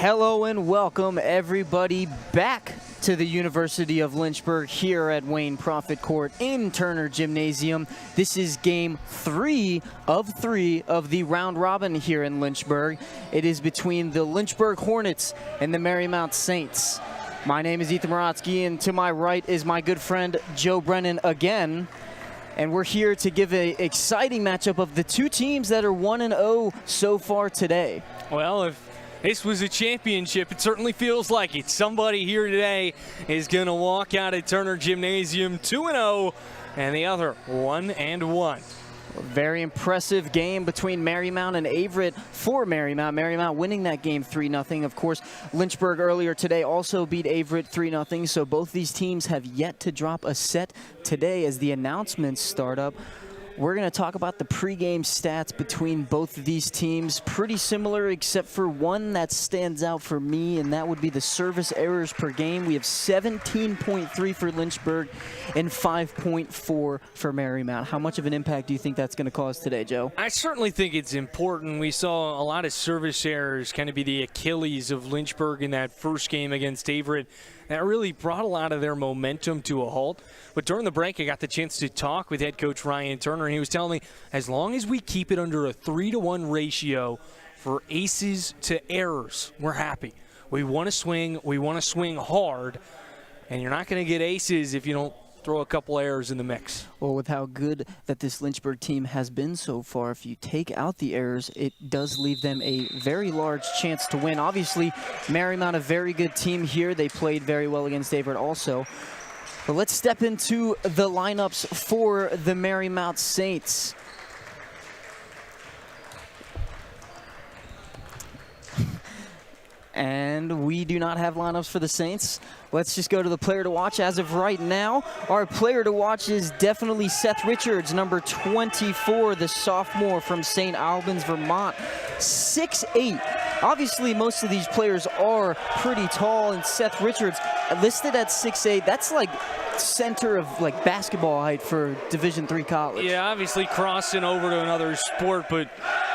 Hello and welcome everybody back to the University of Lynchburg here at Wayne Profit Court in Turner Gymnasium. This is game 3 of the round robin here in Lynchburg. It is between the Lynchburg Hornets and the Marymount Saints. My name is Ethan Morotsky, and to my right is my good friend Joe Brennan again. And we're here to give an exciting matchup of the two teams that are 1-0 so far today. Well, if this was a championship, it certainly feels like it. Somebody here today is going to walk out at Turner Gymnasium 2-0, and the other 1-1. Very impressive game between Marymount and Averett for Marymount. Marymount winning that game 3-0. Of course, Lynchburg earlier today also beat Averett 3-0. So both these teams have yet to drop a set today as the announcements start up. We're going to talk about the pregame stats between both of these teams. Pretty similar, except for one that stands out for me, and that would be the service errors per game. We have 17.3 for Lynchburg and 5.4 for Marymount. How much of an impact do you think that's going to cause today, Joe? I certainly think it's important. We saw a lot of service errors kind of be the Achilles of Lynchburg in that first game against Averett. That really brought a lot of their momentum to a halt. But during the break, I got the chance to talk with head coach Ryan Turner, and he was telling me, as long as we keep it under a 3-to-1 ratio for aces to errors, we're happy. We want to swing hard, and you're not going to get aces if you don't throw a couple errors in the mix. Well, with how good that this Lynchburg team has been so far, if you take out the errors, it does leave them a very large chance to win. Obviously, Marymount, a very good team here. They played very well against Averett also. But let's step into the lineups for the Marymount Saints. And we do not have lineups for the Saints. Let's just go to the player to watch. As of right now, our player to watch is definitely Seth Richards, number 24, the sophomore from St. Albans, Vermont. 6'8". Obviously, most of these players are pretty tall, and Seth Richards, listed at 6'8", that's like center of like basketball height for Division III college. Yeah, obviously crossing over to another sport, but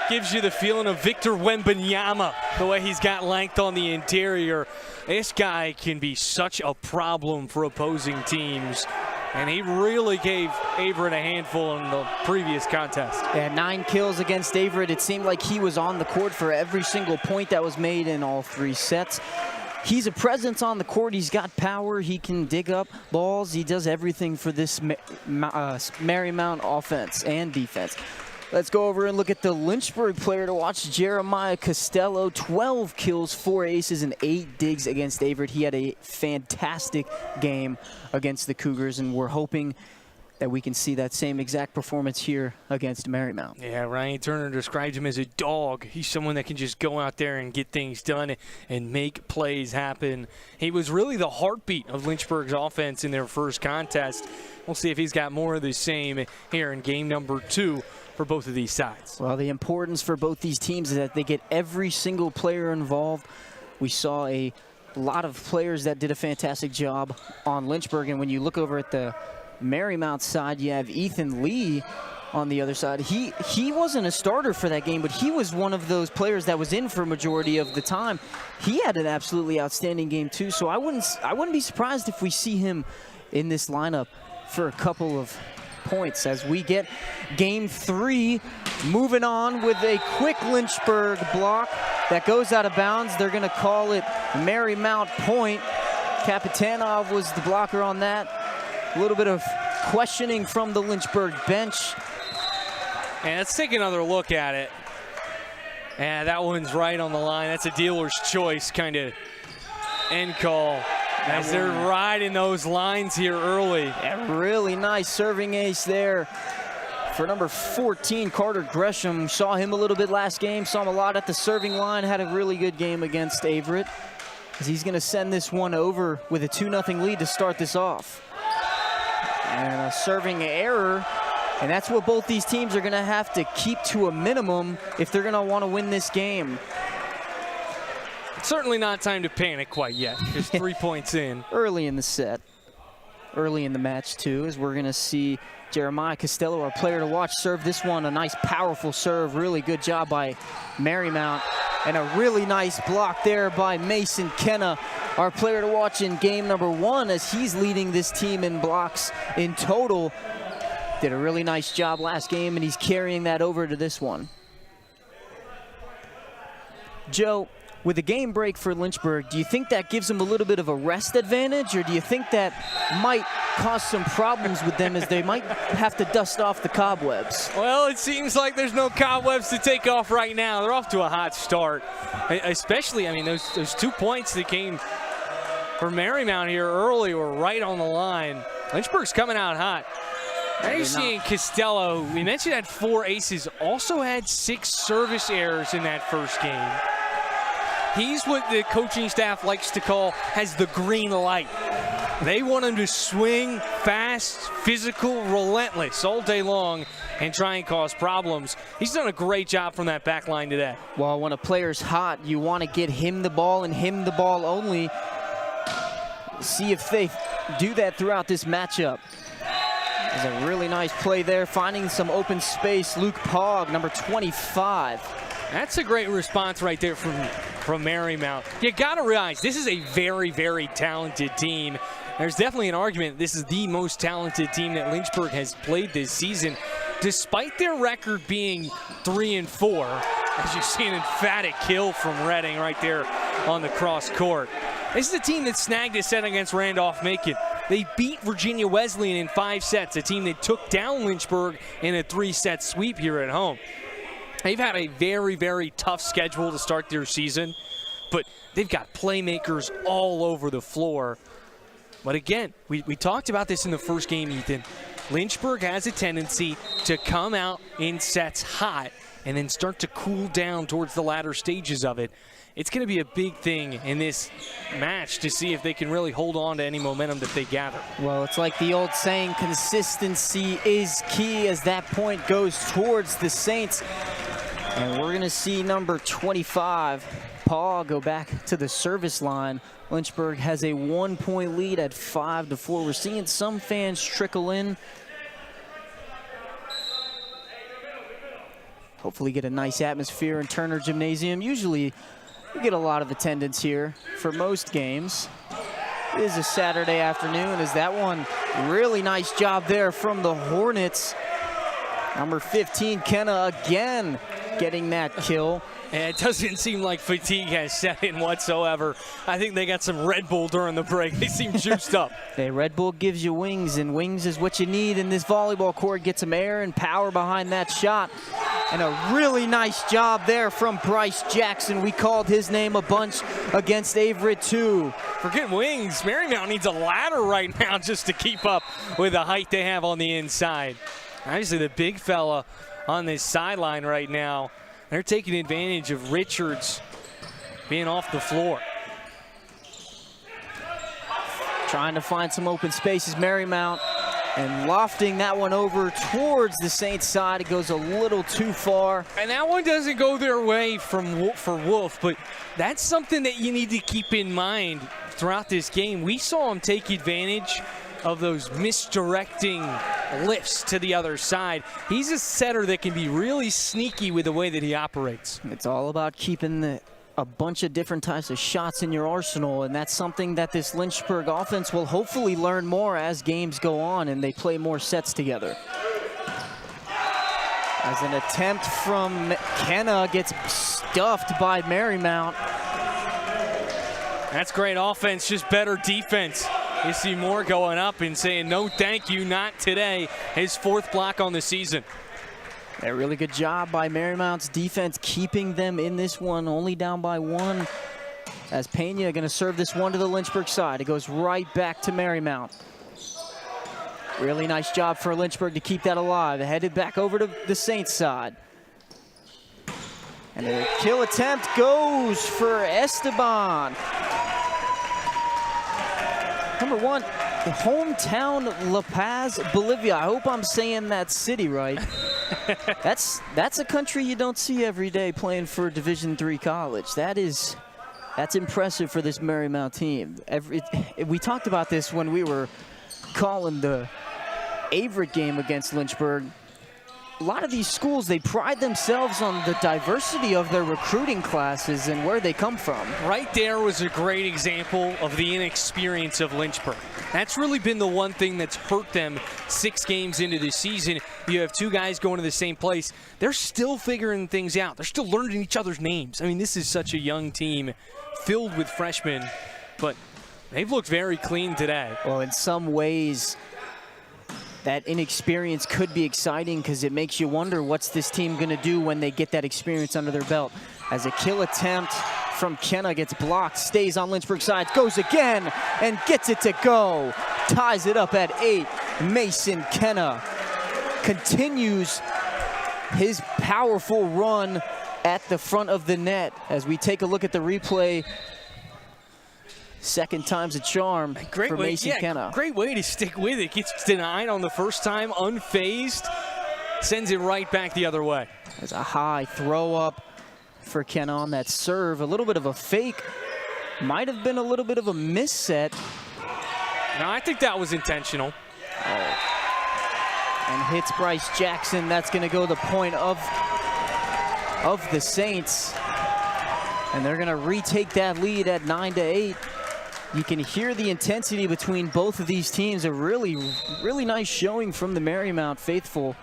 gives you the feeling of Victor Wembanyama, the way he's got length on the interior. This guy can be such a problem for opposing teams, and he really gave Averett a handful in the previous contest. Yeah, 9 kills against Averett. It seemed like he was on the court for every single point that was made in all 3 sets. He's a presence on the court. He's got power. He can dig up balls. He does everything for this Marymount offense and defense. Let's go over and look at the Lynchburg player to watch, Jeremiah Costello. 12 kills, 4 aces, and 8 digs against Averett. He had a fantastic game against the Cougars, and we're hoping that we can see that same exact performance here against Marymount. Yeah, Ryan Turner described him as a dog. He's someone that can just go out there and get things done and make plays happen. He was really the heartbeat of Lynchburg's offense in their first contest. We'll see if he's got more of the same here in game number 2 for both of these sides. Well, the importance for both these teams is that they get every single player involved. We saw a lot of players that did a fantastic job on Lynchburg, and when you look over at the Marymount side, you have Ethan Lee on the other side. He wasn't a starter for that game, but he was one of those players that was in for a majority of the time. He had an absolutely outstanding game too, so I wouldn't be surprised if we see him in this lineup for a couple of points as we get game 3 moving on with a quick Lynchburg block that goes out of bounds. They're going to call it Marymount point. Kapitanov was the blocker on that. A little bit of questioning from the Lynchburg bench. And let's take another look at it. And that one's right on the line. That's a dealer's choice kind of end call. As they're riding those lines here early. Yeah, really nice serving ace there for number 14, Carter Gresham. Saw him a little bit last game, saw him a lot at the serving line, had a really good game against Averett. As he's gonna send this one over with a 2-0 lead to start this off. And a serving error, and that's what both these teams are gonna have to keep to a minimum if they're gonna wanna win this game. Certainly not time to panic quite yet. Just 3 points in. Early in the set, early in the match too, as we're gonna see Jeremiah Costello, our player to watch, serve this one. A nice, powerful serve. Really good job by Marymount. And a really nice block there by Mason Kenna, our player to watch in game number 1, as he's leading this team in blocks in total. Did a really nice job last game, and he's carrying that over to this one. Joe, with a game break for Lynchburg, do you think that gives them a little bit of a rest advantage, or do you think that might cause some problems with them as they might have to dust off the cobwebs? Well, it seems like there's no cobwebs to take off right now. They're off to a hot start, especially, I mean, those 2 points that came for Marymount here early were right on the line. Lynchburg's coming out hot. Now you're seeing Costello, we mentioned had 4 aces, also had 6 service errors in that first game. He's what the coaching staff likes to call, has the green light. They want him to swing fast, physical, relentless all day long and try and cause problems. He's done a great job from that back line today. Well, when a player's hot, you want to get him the ball and him the ball only. See if they do that throughout this matchup. There's a really nice play there, finding some open space. Luke Pogg, number 25. That's a great response right there from Marymount. You got to realize this is a very, very talented team. There's definitely an argument this is the most talented team that Lynchburg has played this season, despite their record being 3-4. As you see an emphatic kill from Redding right there on the cross court. This is a team that snagged a set against Randolph-Macon. They beat Virginia Wesleyan in 5 sets, a team that took down Lynchburg in a 3-set sweep here at home. They've had a very, very tough schedule to start their season, but they've got playmakers all over the floor. But again, we talked about this in the first game, Ethan. Lynchburg has a tendency to come out in sets hot and then start to cool down towards the latter stages of it. It's going to be a big thing in this match to see if they can really hold on to any momentum that they gather. Well, it's like the old saying, consistency is key, as that point goes towards the Saints. And we're going to see number 25, Paul, go back to the service line. Lynchburg has a 1-point lead at 5-4. We're seeing some fans trickle in. Hopefully get a nice atmosphere in Turner Gymnasium. Usually we get a lot of attendance here for most games. It is a Saturday afternoon. Is that one really nice job there from the Hornets. Number 15, Kenna, again getting that kill. And it doesn't seem like fatigue has set in whatsoever. I think they got some Red Bull during the break. They seem juiced up. Hey, Red Bull gives you wings, and wings is what you need in this volleyball court. Get some air and power behind that shot. And a really nice job there from Bryce Jackson. We called his name a bunch against Averett too. Forget wings. Marymount needs a ladder right now just to keep up with the height they have on the inside. Obviously, the big fella on this sideline right now. They're taking advantage of Richards being off the floor. Trying to find some open spaces, Marymount, and lofting that one over towards the Saints side. It goes a little too far. And that one doesn't go their way for Wolf, but that's something that you need to keep in mind throughout this game. We saw him take advantage of those misdirecting lifts to the other side. He's a setter that can be really sneaky with the way that he operates. It's all about keeping a bunch of different types of shots in your arsenal, and that's something that this Lynchburg offense will hopefully learn more as games go on and they play more sets together. As an attempt from Kenna gets stuffed by Marymount. That's great offense, just better defense. You see Moore going up and saying, no thank you, not today. His 4th block on the season. A really good job by Marymount's defense, keeping them in this one, only down by 1. As Pena going to serve this one to the Lynchburg side. It goes right back to Marymount. Really nice job for Lynchburg to keep that alive. Headed back over to the Saints side. And the kill attempt goes for Esteban. Number 1, hometown La Paz, Bolivia. I hope I'm saying that city right. That's a country you don't see every day playing for Division III college. That's impressive for this Marymount team. We talked about this when we were calling the Averett game against Lynchburg. a lot of these schools, they pride themselves on the diversity of their recruiting classes and where they come from. Right there was a great example of the inexperience of Lynchburg. That's really been the one thing that's hurt them 6 games into the season. You have 2 guys going to the same place. They're still figuring things out. They're still learning each other's names. I mean, this is such a young team filled with freshmen, but they've looked very clean today. Well, in some ways, that inexperience could be exciting because it makes you wonder what's this team going to do when they get that experience under their belt. As a kill attempt from Kenna gets blocked, stays on Lynchburg's side, goes again and gets it to go. Ties it up at 8. Mason Kenna continues his powerful run at the front of the net. As we take a look at the replay, second time's a charm for Mason Kenna. Great way to stick with it. Gets denied on the first time, unfazed, sends it right back the other way. There's a high throw up for Kenna on that serve. A little bit of a fake. Might have been a little bit of a miss set. No, I think that was intentional. And hits Bryce Jackson. That's going to go the point of the Saints. And they're going to retake that lead at 9-8. You can hear the intensity between both of these teams. A really, really nice showing from the Marymount faithful.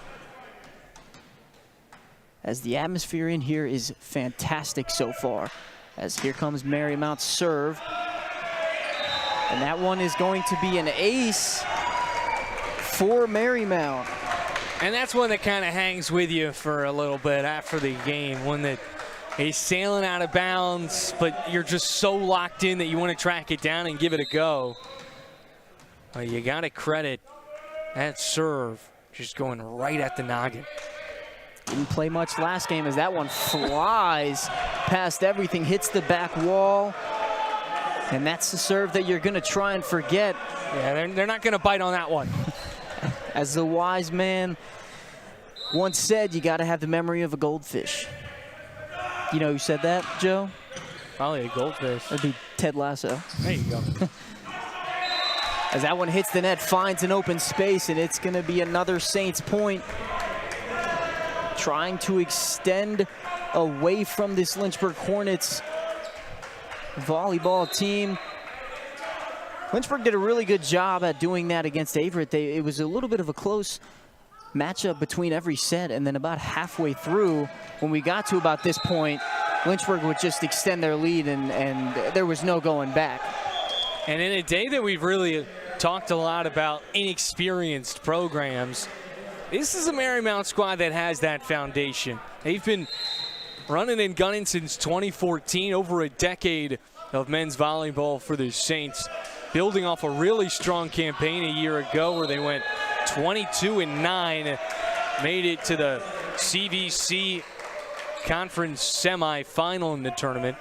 As the atmosphere in here is fantastic so far. As here comes Marymount's serve. And that one is going to be an ace for Marymount. And that's one that kind of hangs with you for a little bit after the game. One that he's sailing out of bounds, but you're just so locked in that you want to track it down and give it a go. Well, you got to credit that serve, just going right at the noggin. Didn't play much last game as that one flies past everything, hits the back wall. And that's the serve that you're going to try and forget. Yeah, they're not going to bite on that one. As the wise man once said, you got to have the memory of a goldfish. You know who said that, Joe? Probably a goldfish. That'd be Ted Lasso. There you go. As that one hits the net, finds an open space, and it's going to be another Saints point. Trying to extend away from this Lynchburg Hornets volleyball team. Lynchburg did a really good job at doing that against Averett. It was a little bit of a close matchup between every set, and then about halfway through, when we got to about this point, Lynchburg would just extend their lead, and there was no going back. And in a day that we've really talked a lot about inexperienced programs, this is a Marymount squad that has that foundation. They've been running and gunning since 2014, over a decade of men's volleyball for the Saints, building off a really strong campaign a year ago where they went 22-9, made it to the CVC conference semifinal in the tournament.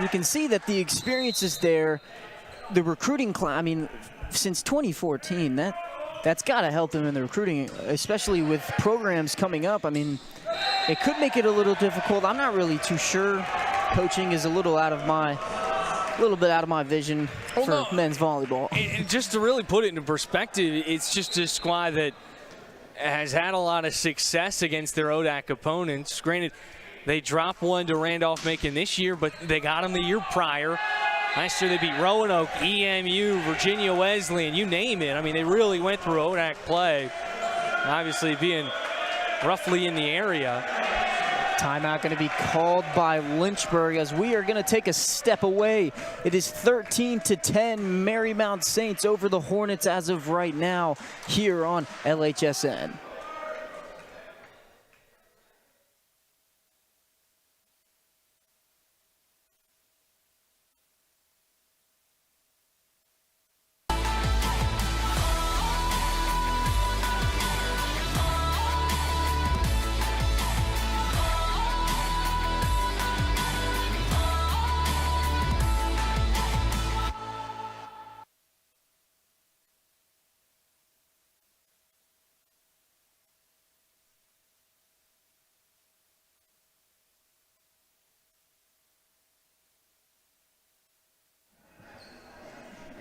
You can see that the experience is there. The recruiting class, I mean, since 2014, that's got to help them in the recruiting, especially with programs coming up. I mean, it could make it a little difficult. I'm not really too sure. Coaching is a little bit out of my vision for men's volleyball. And just to really put it into perspective, it's just a squad that has had a lot of success against their ODAC opponents. Granted, they dropped one to Randolph-Macon this year, but they got them the year prior. Last year they beat Roanoke, EMU, Virginia Wesleyan, you name it. I mean, they really went through ODAC play, obviously being roughly in the area. Timeout going to be called by Lynchburg as we are going to take a step away. It is 13-10 Marymount Saints over the Hornets as of right now here on LHSN.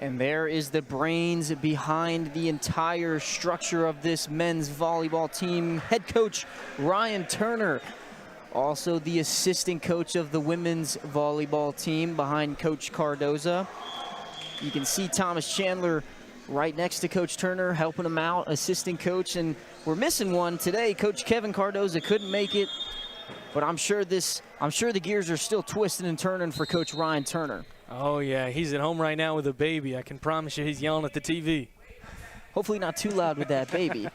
And there is the brains behind the entire structure of this men's volleyball team. Head coach Ryan Turner, also the assistant coach of the women's volleyball team behind Coach Cardoza. You can see Thomas Chandler right next to Coach Turner, helping him out, assistant coach. And we're missing one today. Coach Kevin Cardoza couldn't make it, but I'm sure the gears are still twisting and turning for Coach Ryan Turner. Oh, yeah, he's at home right now with a baby. I can promise you he's yelling at the TV. Hopefully not too loud with that baby.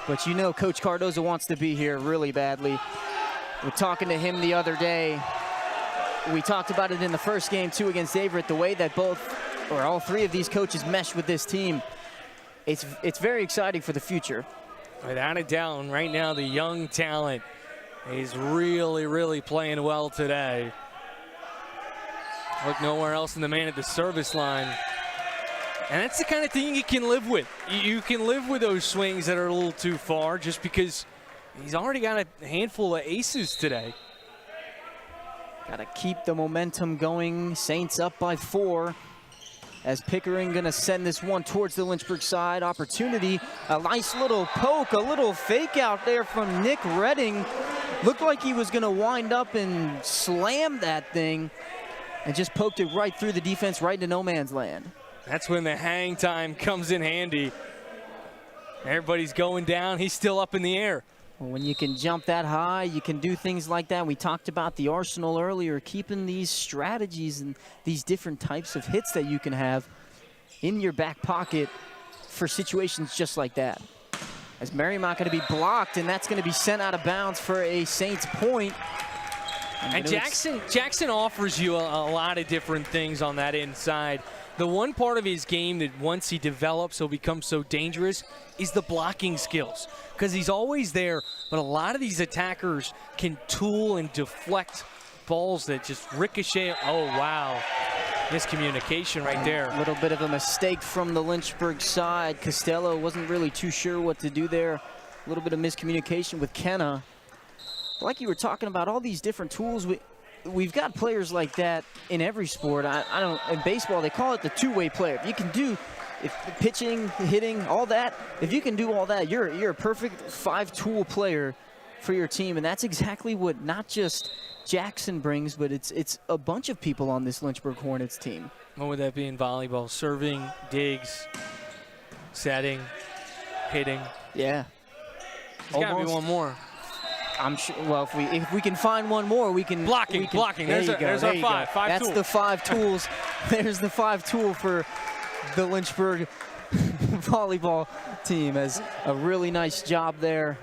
But you know Coach Cardoza wants to be here really badly. We're talking to him the other day. We talked about it in the first game, too, against Averett, the way that all three of these coaches mesh with this team. It's very exciting for the future. Without a doubt, right now the young talent is really, really playing well today. Look nowhere else in the man at the service line. And that's the kind of thing you can live with. You can live with those swings that are a little too far just because he's already got a handful of aces today. Got to keep the momentum going. Saints up by 4. As Pickering going to send this one towards the Lynchburg side. Opportunity, a nice little poke, a little fake out there from Nick Redding. Looked like he was going to wind up and slam that thing. And just poked it right through the defense, right into no man's land. That's when the hang time comes in handy. Everybody's going down. He's still up in the air. Well, when you can jump that high, you can do things like that. We talked about the arsenal earlier, keeping these strategies and these different types of hits that you can have in your back pocket for situations just like that. As Marymount going to be blocked, and that's going to be sent out of bounds for a Saints point. And Jackson offers you a lot of different things on that inside. The one part of his game that once he develops he'll become so dangerous is the blocking skills, because he's always there, but a lot of these attackers can tool and deflect balls that just ricochet. Oh, wow. Miscommunication right there. A little bit of a mistake from the Lynchburg side. Costello wasn't really too sure what to do there. A little bit of miscommunication with Kenna. Like you were talking about, all these different tools, we've got players like that in every sport. In baseball, they call it the two-way player. If you can do pitching, hitting, all that, if you can do all that, you're a perfect 5-tool player for your team. And that's exactly what not just Jackson brings, but it's a bunch of people on this Lynchburg Hornets team. What would that be in volleyball? Serving, digs, setting, hitting. Yeah. There's got to be one more. I'm sure. Well, if we can find one more, we can. Blocking. There's our 5. That's the 5 tools. There's the 5 tool for the Lynchburg volleyball team. As a really nice job there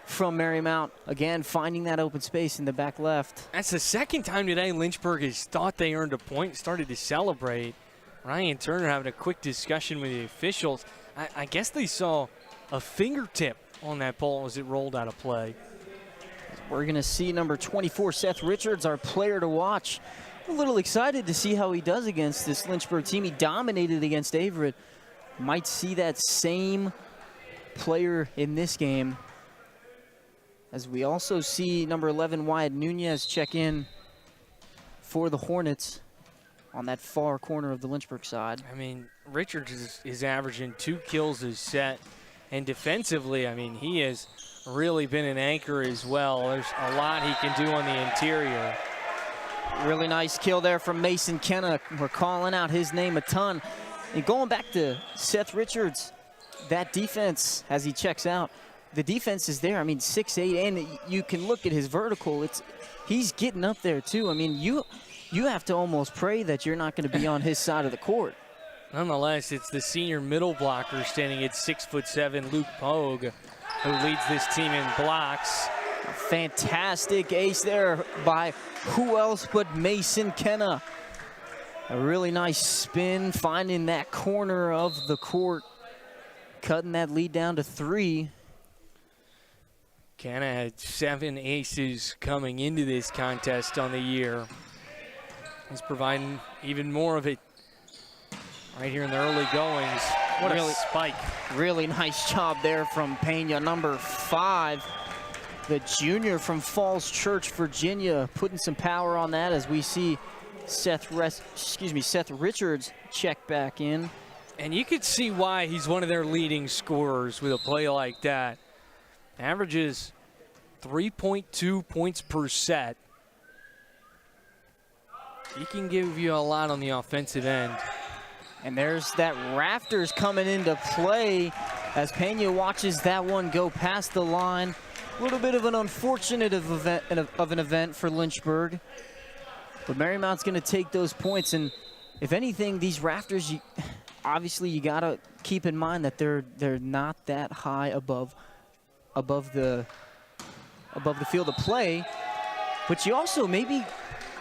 from Marymount. Again, finding that open space in the back left. That's the second time today Lynchburg has thought they earned a point, started to celebrate. Ryan Turner having a quick discussion with the officials. I guess they saw a fingertip on that ball as it rolled out of play. We're going to see number 24, Seth Richards, our player to watch. A little excited to see how he does against this Lynchburg team. He dominated against Averett. Might see that same player in this game. As we also see number 11, Wyatt Nunez, check in for the Hornets on that far corner of the Lynchburg side. I mean, Richards is averaging 2 kills a set. And defensively, I mean, he has really been an anchor as well. There's a lot he can do on the interior. Really nice kill there from Mason Kenna. We're calling out his name a ton. And going back to Seth Richards, that defense, as he checks out, the defense is there. I mean, 6'8", and you can look at his vertical. He's getting up there, too. I mean, you have to almost pray that you're not going to be on his side of the court. Nonetheless, it's the senior middle blocker standing at 6'7", Luke Pogue, who leads this team in blocks. Fantastic ace there by who else but Mason Kenna. A really nice spin, finding that corner of the court, cutting that lead down to 3. Kenna had 7 aces coming into this contest on the year. He's providing even more of it right here in the early goings. What a spike. Really nice job there from Pena, number 5. The junior from Falls Church, Virginia, putting some power on that as we see Seth Richards check back in. And you could see why he's one of their leading scorers with a play like that. Averages 3.2 points per set. He can give you a lot on the offensive end. And there's that rafters coming into play as Pena watches that one go past the line. A little bit of an unfortunate event for Lynchburg. But Marymount's going to take those points. And if anything, these rafters, obviously you got to keep in mind that they're not that high above the field of play. But you also maybe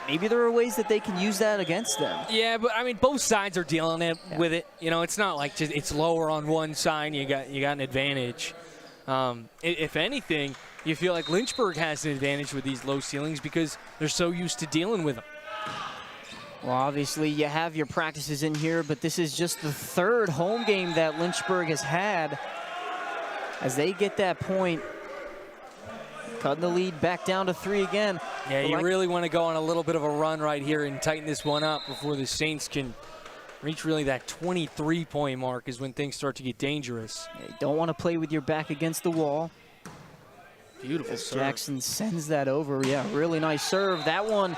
there are ways that they can use that against them. Yeah, but I mean, both sides are dealing with it. You know, it's not like just it's lower on one side. You got an advantage. If anything, you feel like Lynchburg has an advantage with these low ceilings because they're so used to dealing with them. Well, obviously you have your practices in here, but this is just the third home game that Lynchburg has had. As they get that point, cutting the lead back down to 3 again. Yeah, you really want to go on a little bit of a run right here and tighten this one up before the Saints can reach really that 23-point mark is when things start to get dangerous. Yeah, you don't want to play with your back against the wall. Beautiful serve. Jackson sends that over. Yeah, really nice serve. That one,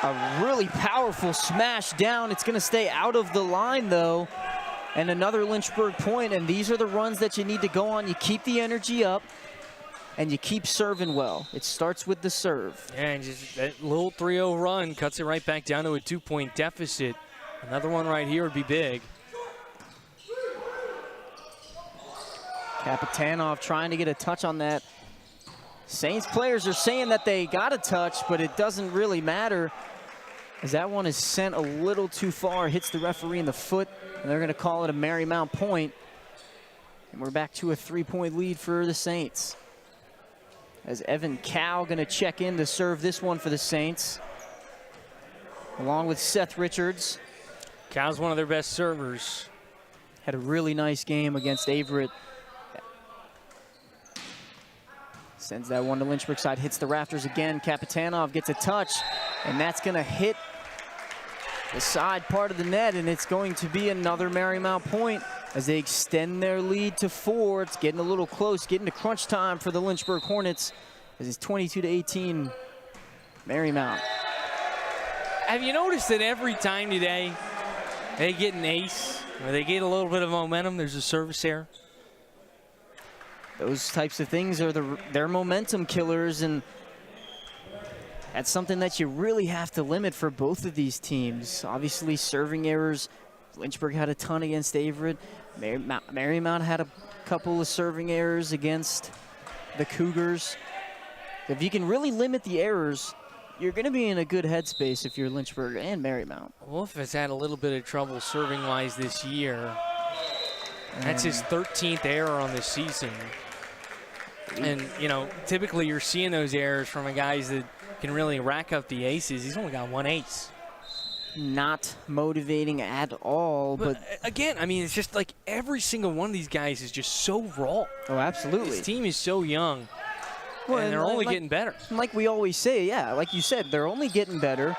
a really powerful smash down. It's going to stay out of the line, though. And another Lynchburg point, and these are the runs that you need to go on. You keep the energy up, and you keep serving well. It starts with the serve. Yeah, and just that little 3-0 run cuts it right back down to a 2-point deficit. Another one right here would be big. Kapitanov trying to get a touch on that. Saints players are saying that they got a touch, but it doesn't really matter, as that one is sent a little too far, hits the referee in the foot, and they're going to call it a Marymount point. And we're back to a 3-point lead for the Saints. As Evan Cow going to check in to serve this one for the Saints, along with Seth Richards. Cow's one of their best servers. Had a really nice game against Averett. Sends that one to Lynchburg side, hits the rafters again. Kapitanov gets a touch, and that's going to hit the side part of the net, and it's going to be another Marymount point as they extend their lead to 4. It's getting a little close, getting to crunch time for the Lynchburg Hornets as it's 22-18 Marymount. Have you noticed that every time today they get an ace or they get a little bit of momentum, there's a service error? Those types of things are their momentum killers, and that's something that you really have to limit for both of these teams. Obviously, serving errors. Lynchburg had a ton against Averett. Marymount had a couple of serving errors against the Cougars. If you can really limit the errors, you're going to be in a good headspace if you're Lynchburg and Marymount. Wolf has had a little bit of trouble serving-wise this year. That's his 13th error on the season. And, you know, typically you're seeing those errors from a guy that can really rack up the aces. He's only got 1 ace. Not motivating at all. But again, I mean, it's just like every single one of these guys is just so raw. Oh, absolutely. This team is so young, and they're only getting better. Like we always say, yeah, like you said, they're only getting better.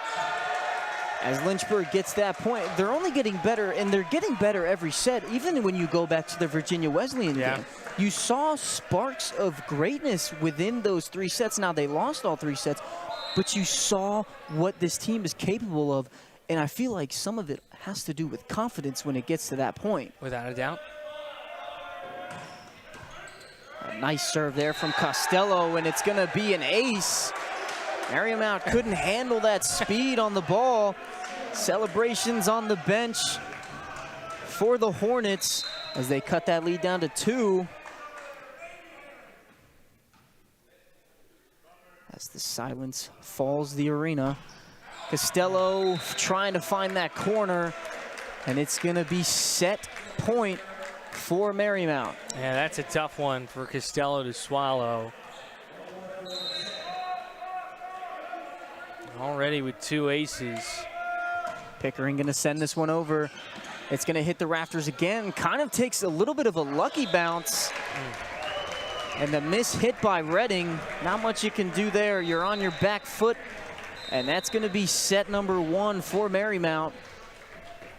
As Lynchburg gets that point, they're only getting better, and they're getting better every set. Even when you go back to the Virginia Wesleyan game, you saw sparks of greatness within those 3 sets. Now, they lost all 3 sets, but you saw what this team is capable of, and I feel like some of it has to do with confidence when it gets to that point. Without a doubt. A nice serve there from Costello, and it's going to be an ace. Marymount couldn't handle that speed on the ball. Celebrations on the bench for the Hornets as they cut that lead down to 2. As the silence falls the arena. Costello trying to find that corner, and it's going to be set point for Marymount. Yeah, that's a tough one for Costello to swallow. Already with 2 aces. Pickering going to send this one over. It's going to hit the rafters again. Kind of takes a little bit of a lucky bounce. And the miss hit by Redding. Not much you can do there. You're on your back foot And that's going to be set number 1 for Marymount.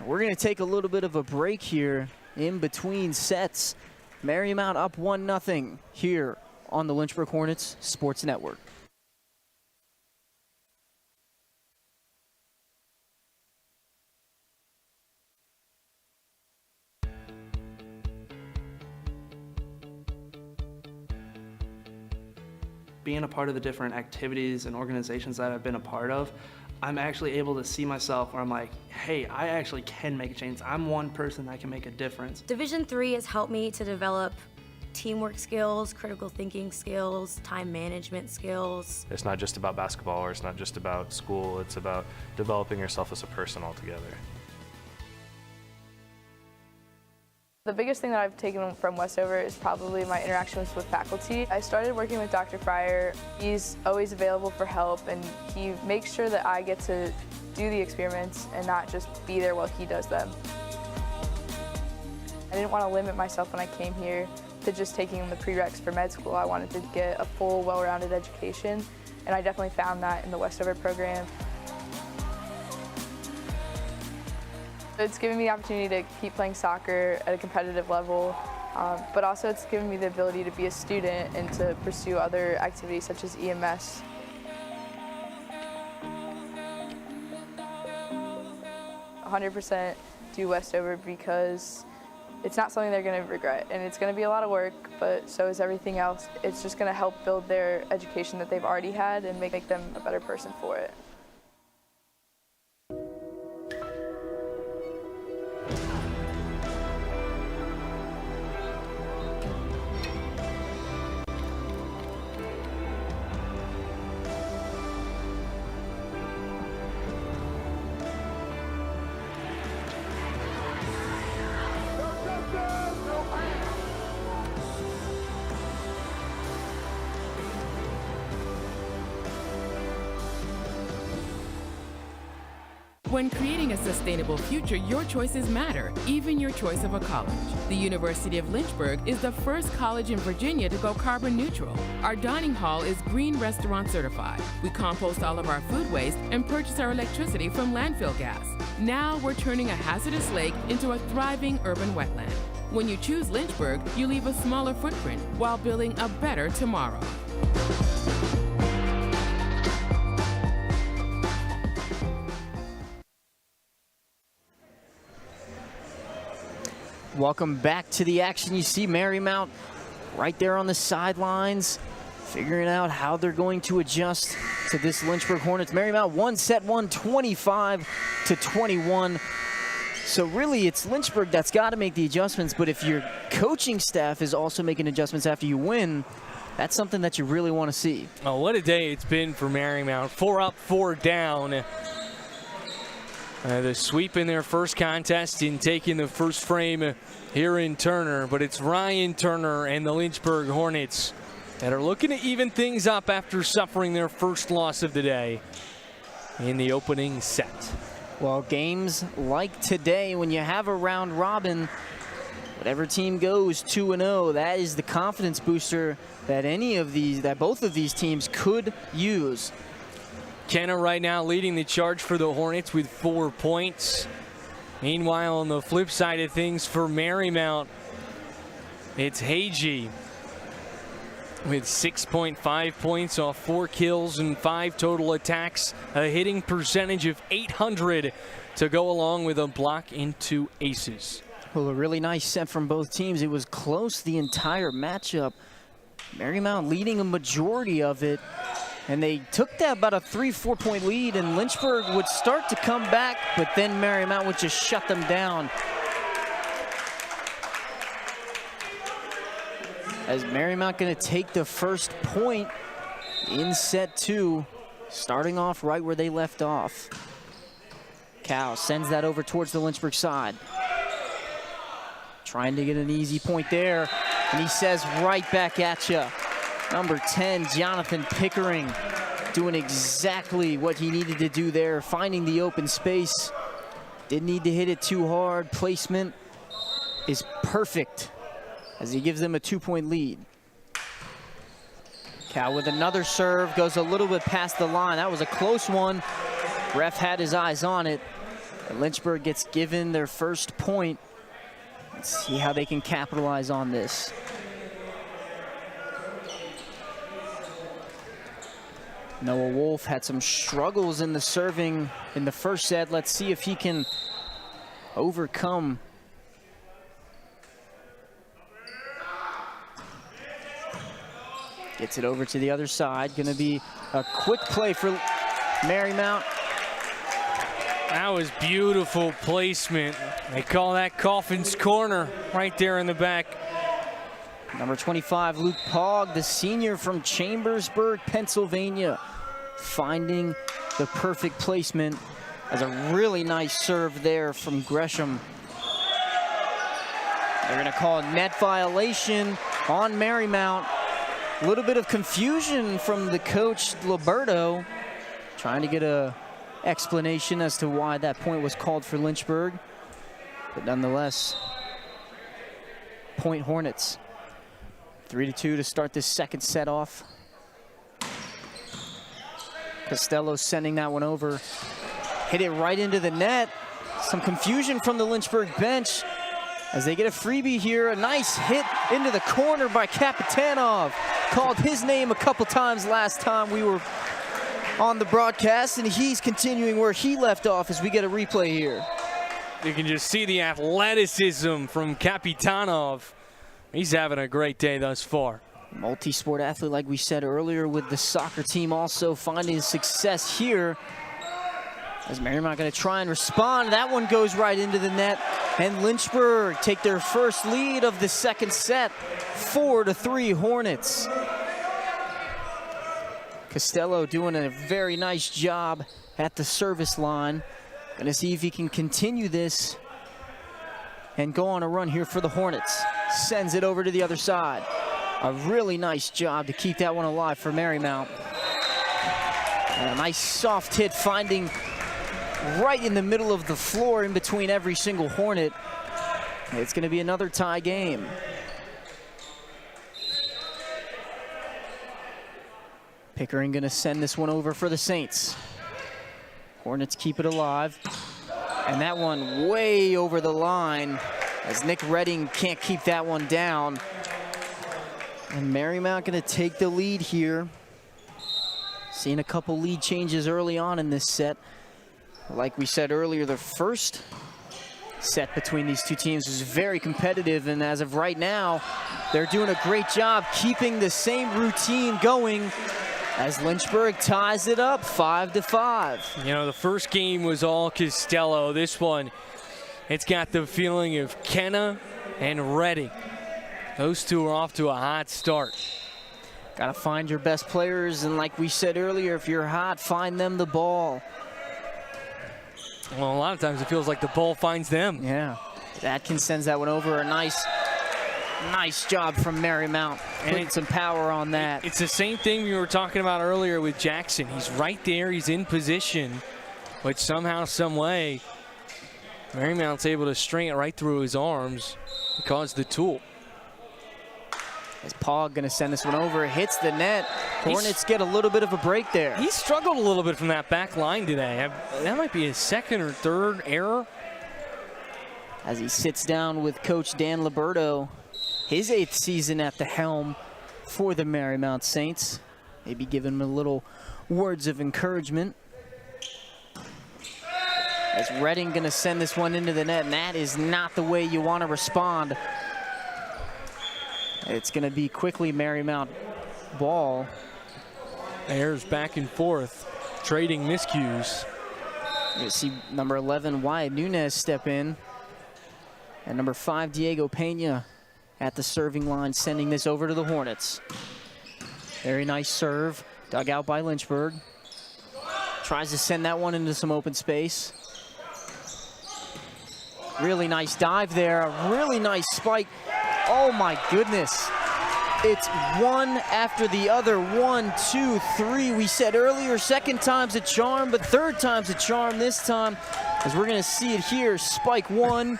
We're going to take a little bit of a break here in between sets. Marymount up 1-0 here on the Lynchburg Hornets Sports Network. Being a part of the different activities and organizations that I've been a part of, I'm actually able to see myself where I'm like, hey, I actually can make a change. I'm one person that can make a difference. Division III has helped me to develop teamwork skills, critical thinking skills, time management skills. It's not just about basketball, or it's not just about school, it's about developing yourself as a person altogether. The biggest thing that I've taken from Westover is probably my interactions with faculty. I started working with Dr. Fryer. He's always available for help, and he makes sure that I get to do the experiments and not just be there while he does them. I didn't want to limit myself when I came here to just taking the prereqs for med school. I wanted to get a full, well-rounded education, and I definitely found that in the Westover program. It's given me the opportunity to keep playing soccer at a competitive level, but also it's given me the ability to be a student and to pursue other activities such as EMS. "100% do Westover because it's not something they're going to regret, and it's going to be a lot of work, but so is everything else. It's just going to help build their education that they've already had and make them a better person for it." When creating a sustainable future, your choices matter, even your choice of a college. The University of Lynchburg is the first college in Virginia to go carbon neutral. Our dining hall is Green Restaurant certified. We compost all of our food waste and purchase our electricity from landfill gas. Now we're turning a hazardous lake into a thriving urban wetland. When you choose Lynchburg, you leave a smaller footprint while building a better tomorrow. Welcome back to the action. You see Marymount right there on the sidelines, figuring out how they're going to adjust to this Lynchburg Hornets. Marymount won set 1, 25-21. So really, it's Lynchburg that's got to make the adjustments, but if your coaching staff is also making adjustments after you win, that's something that you really want to see. Oh, what a day it's been for Marymount. 4 up, 4 down. The sweep in their first contest in taking the first frame here in Turner, but it's Ryan Turner and the Lynchburg Hornets that are looking to even things up after suffering their first loss of the day in the opening set. Well, games like today, when you have a round robin, whatever team goes 2-0, that is the confidence booster that both of these teams could use. Kenna right now leading the charge for the Hornets with 4 points. Meanwhile, on the flip side of things for Marymount, it's Hagee with 6.5 points off 4 kills and 5 total attacks. A hitting percentage of .800 to go along with a block and 2 aces. Well, a really nice set from both teams. It was close the entire matchup. Marymount leading a majority of it. And they took that about a 3-4 point lead, and Lynchburg would start to come back, but then Marymount would just shut them down. As Marymount going to take the first point in set 2, starting off right where they left off. Cal sends that over towards the Lynchburg side. Trying to get an easy point there, and he says right back at you. Number 10, Jonathan Pickering, doing exactly what he needed to do there, finding the open space. Didn't need to hit it too hard. Placement is perfect as he gives them a 2-point lead. Cal with another serve, goes a little bit past the line. That was a close one. Ref had his eyes on it. And Lynchburg gets given their first point. Let's see how they can capitalize on this. Noah Wolf had some struggles in the serving in the first set. Let's see if he can overcome. Gets it over to the other side. Gonna be a quick play for Marymount. That was beautiful placement. They call that Coffin's Corner right there in the back. Number 25, Luke Pogg, the senior from Chambersburg, Pennsylvania, finding the perfect placement. As a really nice serve there from Gresham. They're gonna call a net violation on Marymount. A little bit of confusion from the coach, Liberto, trying to get a explanation as to why that point was called for Lynchburg. But nonetheless, point Hornets. 3-2 to start this second set off. Costello sending that one over. Hit it right into the net. Some confusion from the Lynchburg bench as they get a freebie here. A nice hit into the corner by Kapitanov. Called his name a couple times last time we were on the broadcast, and he's continuing where he left off as we get a replay here. You can just see the athleticism from Kapitanov. He's having a great day thus far. Multi-sport athlete, like we said earlier, with the soccer team also finding success here. As Marymount going to try and respond. That one goes right into the net. And Lynchburg take their first lead of the second set. 4-3 Hornets. Costello doing a very nice job at the service line. Going to see if he can continue this and go on a run here for the Hornets. Sends it over to the other side. A really nice job to keep that one alive for Marymount. And a nice soft hit finding right in the middle of the floor in between every single Hornet. It's going to be another tie game. Pickering going to send this one over for the Saints. Hornets keep it alive. And that one way over the line as Nick Redding can't keep that one down. And Marymount going to take the lead here. Seeing a couple lead changes early on in this set. Like we said earlier, the first set between these two teams was very competitive, and as of right now, they're doing a great job keeping the same routine going as Lynchburg ties it up 5-5. You know, the first game was all Costello. This one, it's got the feeling of Kenna and Redding. Those two are off to a hot start. Got to find your best players, and like we said earlier, if you're hot, find them the ball. Well, a lot of times it feels like the ball finds them. Yeah. Atkins sends that one over. A nice job from Marymount. Putting some power on that. It's the same thing we were talking about earlier with Jackson. He's right there. He's in position. But somehow, some way, Marymount's able to string it right through his arms and cause the tool. As Pogg going to send this one over, hits the net. Hornets get a little bit of a break there. He struggled a little bit from that back line today. That might be his second or third error. As he sits down with Coach Dan Liberto, his 8th season at the helm for the Marymount Saints. Maybe give him a little words of encouragement. As Redding going to send this one into the net, and that is not the way you want to respond. It's going to be quickly Marymount ball. Airs back and forth, trading miscues. You see number 11, Wyatt Nunez, step in. And number 5, Diego Pena at the serving line, sending this over to the Hornets. Very nice serve, dug out by Lynchburg. Tries to send that one into some open space. Really nice dive there, a really nice spike. Oh my goodness. It's one after the other. 1, 2, 3. We said earlier, second time's a charm, but third time's a charm this time, as we're gonna see it here. Spike 1,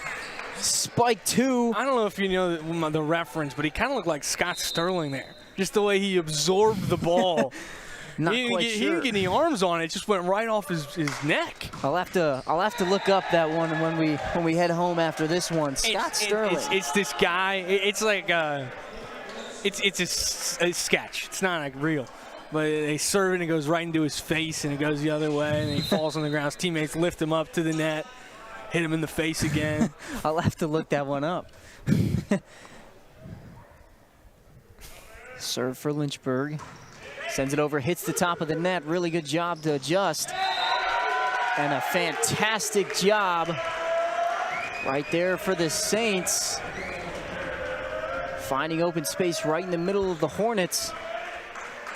spike 2. I don't know if you know the reference, but he kind of looked like Scott Sterling there. just the way he absorbed the ball. Not he quite he sure. didn't get any arms on it. It just went right off his neck. I'll have to look up that one when we head home after this one. Scott Sterling. It's this guy. It's like it's a sketch. It's not like real. But they serve it and it goes right into his face and it goes the other way and he falls on the ground. His teammates lift him up to the net, hit him in the face again. I'll have to look that one up. Serve for Lynchburg. Sends it over, hits the top of the net. Really good job to adjust. And a fantastic job right there for the Saints. Finding open space right in the middle of the Hornets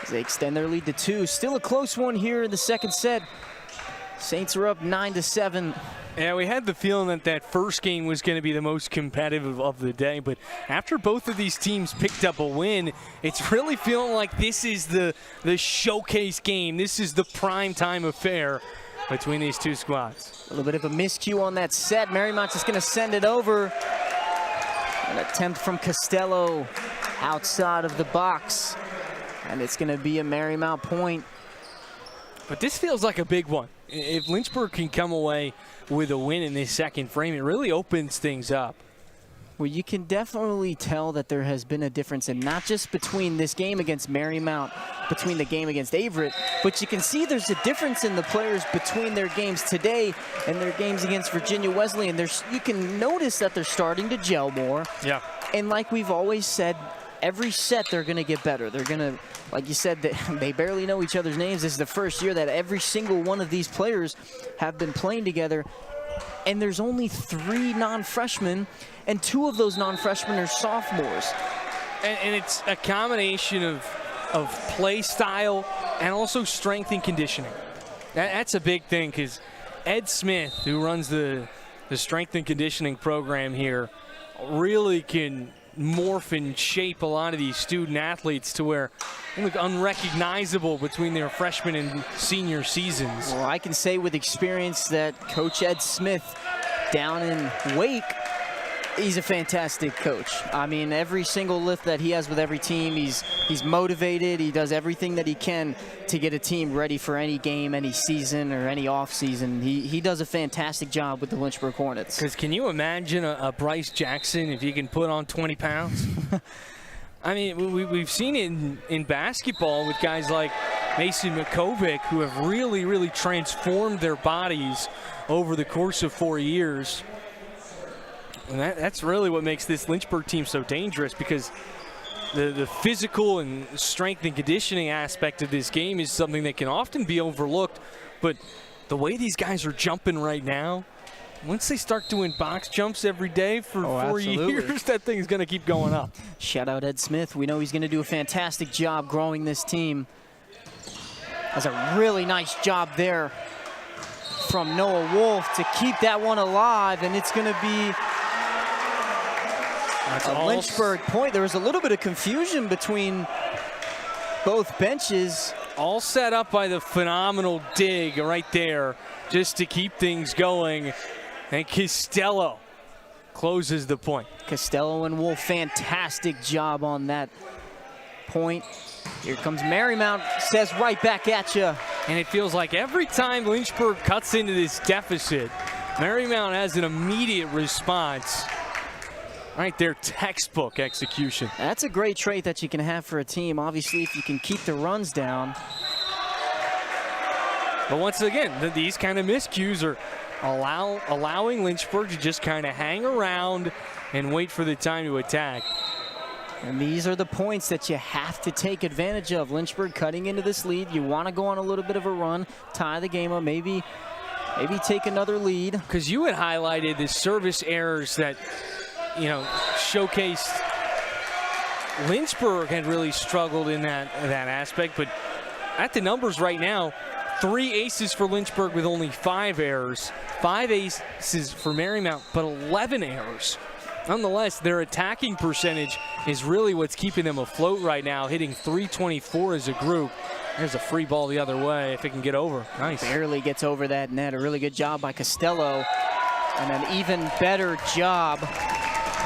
as they extend their lead to 2. Still a close one here in the second set. Saints are up 9-7. Yeah, we had the feeling that that first game was going to be the most competitive of the day, but after both of these teams picked up a win, it's really feeling like this is the showcase game. This is the prime time affair between these two squads. A little bit of a miscue on that set. Marymount just going to send it over. An attempt from Costello outside of the box, and it's going to be a Marymount point. But this feels like a big one. If Lynchburg can come away with a win in this second frame, it really opens things up. Well, you can definitely tell that there has been a difference, and not just between this game against Marymount, between the game against Averett, but you can see there's a difference in the players between their games today and their games against Virginia Wesleyan. You can notice that they're starting to gel more. Yeah. And like we've always said, every set they're going to get better. They're going to, like you said, they barely know each other's names. This is the first year that every single one of these players have been playing together. And there's only 3 non-freshmen, and 2 of those non-freshmen are sophomores. And it's a combination of play style and also strength and conditioning. That's a big thing, because Ed Smith, who runs the strength and conditioning program here, really can morph and shape a lot of these student athletes to where they look unrecognizable between their freshman and senior seasons. Well, I can say with experience that Coach Ed Smith down in Wake, he's a fantastic coach. I mean, every single lift that he has with every team, he's motivated. He does everything that he can to get a team ready for any game, any season, or any off season. He does a fantastic job with the Lynchburg Hornets. Because can you imagine a Bryce Jackson if he can put on 20 pounds? I mean, we've seen it in basketball with guys like Mason Makovic, who have really, really transformed their bodies over the course of 4 years. And that's really what makes this Lynchburg team so dangerous, because the physical and strength and conditioning aspect of this game is something that can often be overlooked. But the way these guys are jumping right now, once they start doing box jumps every day for 4 years, that thing's going to keep going up. Shout out Ed Smith. We know he's going to do a fantastic job growing this team. That's a really nice job there from Noah Wolf to keep that one alive, and it's going to be a Lynchburg point. There was a little bit of confusion between both benches. All set up by the phenomenal dig right there just to keep things going. And Costello closes the point. Costello and Wolf, fantastic job on that point. Here comes Marymount, says right back at you. And it feels like every time Lynchburg cuts into this deficit, Marymount has an immediate response. Right there, textbook execution. That's a great trait that you can have for a team. Obviously, if you can keep the runs down. But once again, these kind of miscues are allowing Lynchburg to just kind of hang around and wait for the time to attack. And these are the points that you have to take advantage of. Lynchburg cutting into this lead. You want to go on a little bit of a run, tie the game up, maybe take another lead. Because you had highlighted the service errors that, you know, showcased Lynchburg had really struggled in that aspect. But at the numbers right now, 3 aces for Lynchburg with only 5 errors. 5 aces for Marymount, but 11 errors. Nonetheless, their attacking percentage is really what's keeping them afloat right now, hitting .324 as a group. There's a free ball the other way if it can get over. Nice. Barely gets over that net. A really good job by Costello. And an even better job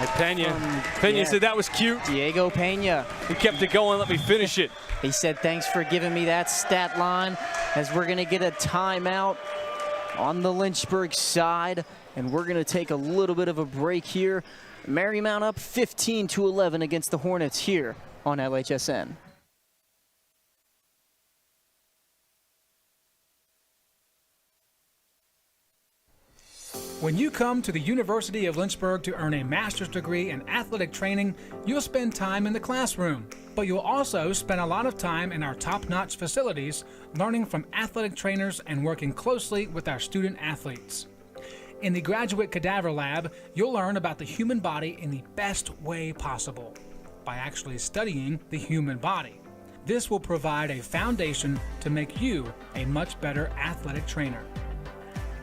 Pena said that was cute. Diego Pena. He kept it going, let me finish it. He said, thanks for giving me that stat line, as we're going to get a timeout on the Lynchburg side, and we're going to take a little bit of a break here. Marymount up 15-11 against the Hornets here on LHSN. When you come to the University of Lynchburg to earn a master's degree in athletic training, you'll spend time in the classroom, but you'll also spend a lot of time in our top-notch facilities, learning from athletic trainers and working closely with our student athletes. In the Graduate Cadaver Lab, you'll learn about the human body in the best way possible, by actually studying the human body. This will provide a foundation to make you a much better athletic trainer.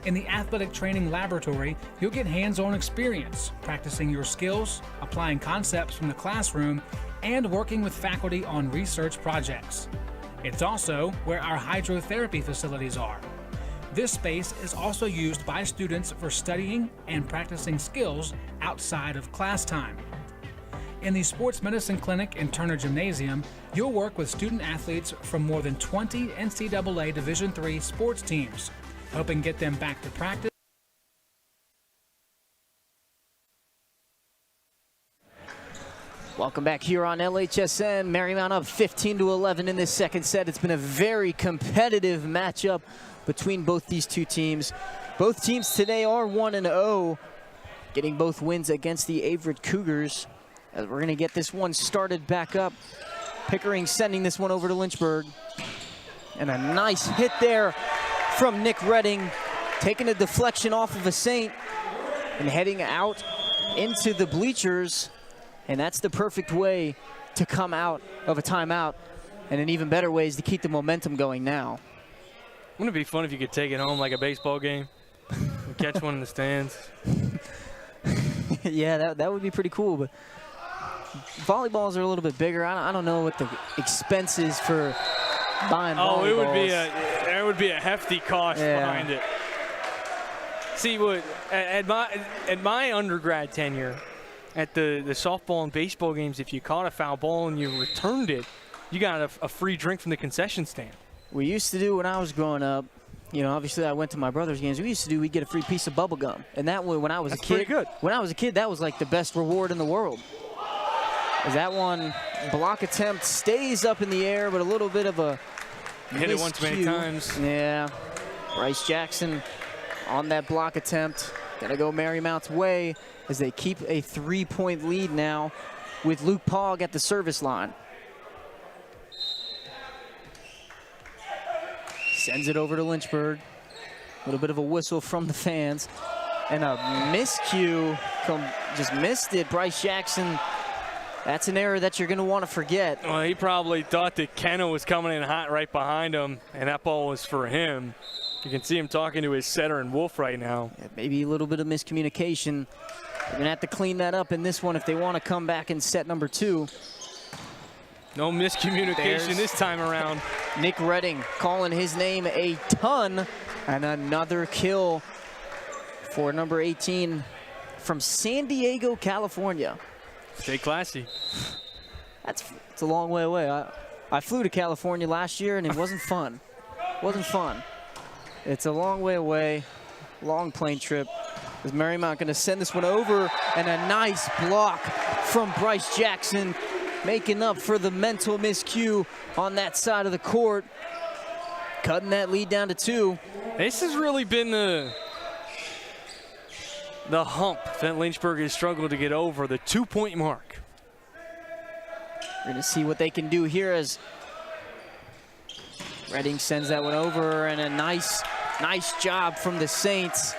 In the Athletic Training Laboratory, you'll get hands-on experience, practicing your skills, applying concepts from the classroom, and working with faculty on research projects. It's also where our hydrotherapy facilities are. This space is also used by students for studying and practicing skills outside of class time. In the Sports Medicine Clinic and Turner Gymnasium, you'll work with student athletes from more than 20 NCAA Division III sports teams, helping get them back to practice. Welcome back here on LHSN. Marymount up 15-11 in this second set. It's been a very competitive matchup between both these two teams. Both teams today are 1-0, getting both wins against the Averett Cougars. As we're going to get this one started back up. Pickering sending this one over to Lynchburg. And a nice hit there from Nick Redding, taking a deflection off of a Saint and heading out into the bleachers. And that's the perfect way to come out of a timeout. And an even better way is to keep the momentum going now. Wouldn't it be fun if you could take it home like a baseball game? Catch one in the stands. Yeah, that would be pretty cool. But volleyballs are a little bit bigger. I don't know what the expense is for buying volleyballs. Oh, there would be a hefty cost behind it. See, what at my undergrad tenure, at the softball and baseball games, if you caught a foul ball and you returned it, you got a free drink from the concession stand. We used to do when I was growing up. You know, obviously I went to my brother's games. We'd get a free piece of bubble gum, and that way when I was a kid, pretty good. When I was a kid, that was like the best reward in the world. As that one block attempt stays up in the air, but a little bit of a hit it once many times. Yeah, Bryce Jackson on that block attempt. Gonna go Marymount's way as they keep a 3-point lead now with Luke Pogg at the service line. Sends it over to Lynchburg. A little bit of a whistle from the fans. And a miscue. Just missed it. Bryce Jackson. That's an error that you're going to want to forget. Well, he probably thought that Kenna was coming in hot right behind him, and that ball was for him. You can see him talking to his setter and Wolf right now. Yeah, maybe a little bit of miscommunication. They're going to have to clean that up in this one if they want to come back in set number 2. No miscommunication this time around. Nick Redding calling his name a ton. And another kill for number 18 from San Diego, California. Stay classy. It's a long way away. I flew to California last year, and it wasn't fun. Wasn't fun. It's a long way away, long plane trip. Is Marymount going to send this one over? And a nice block from Bryce Jackson, making up for the mental miscue on that side of the court. Cutting that lead down to 2. This has really been the hump that Lynchburg has struggled to get over, the 2-point mark. We're going to see what they can do here as Redding sends that one over, and a nice job from the Saints.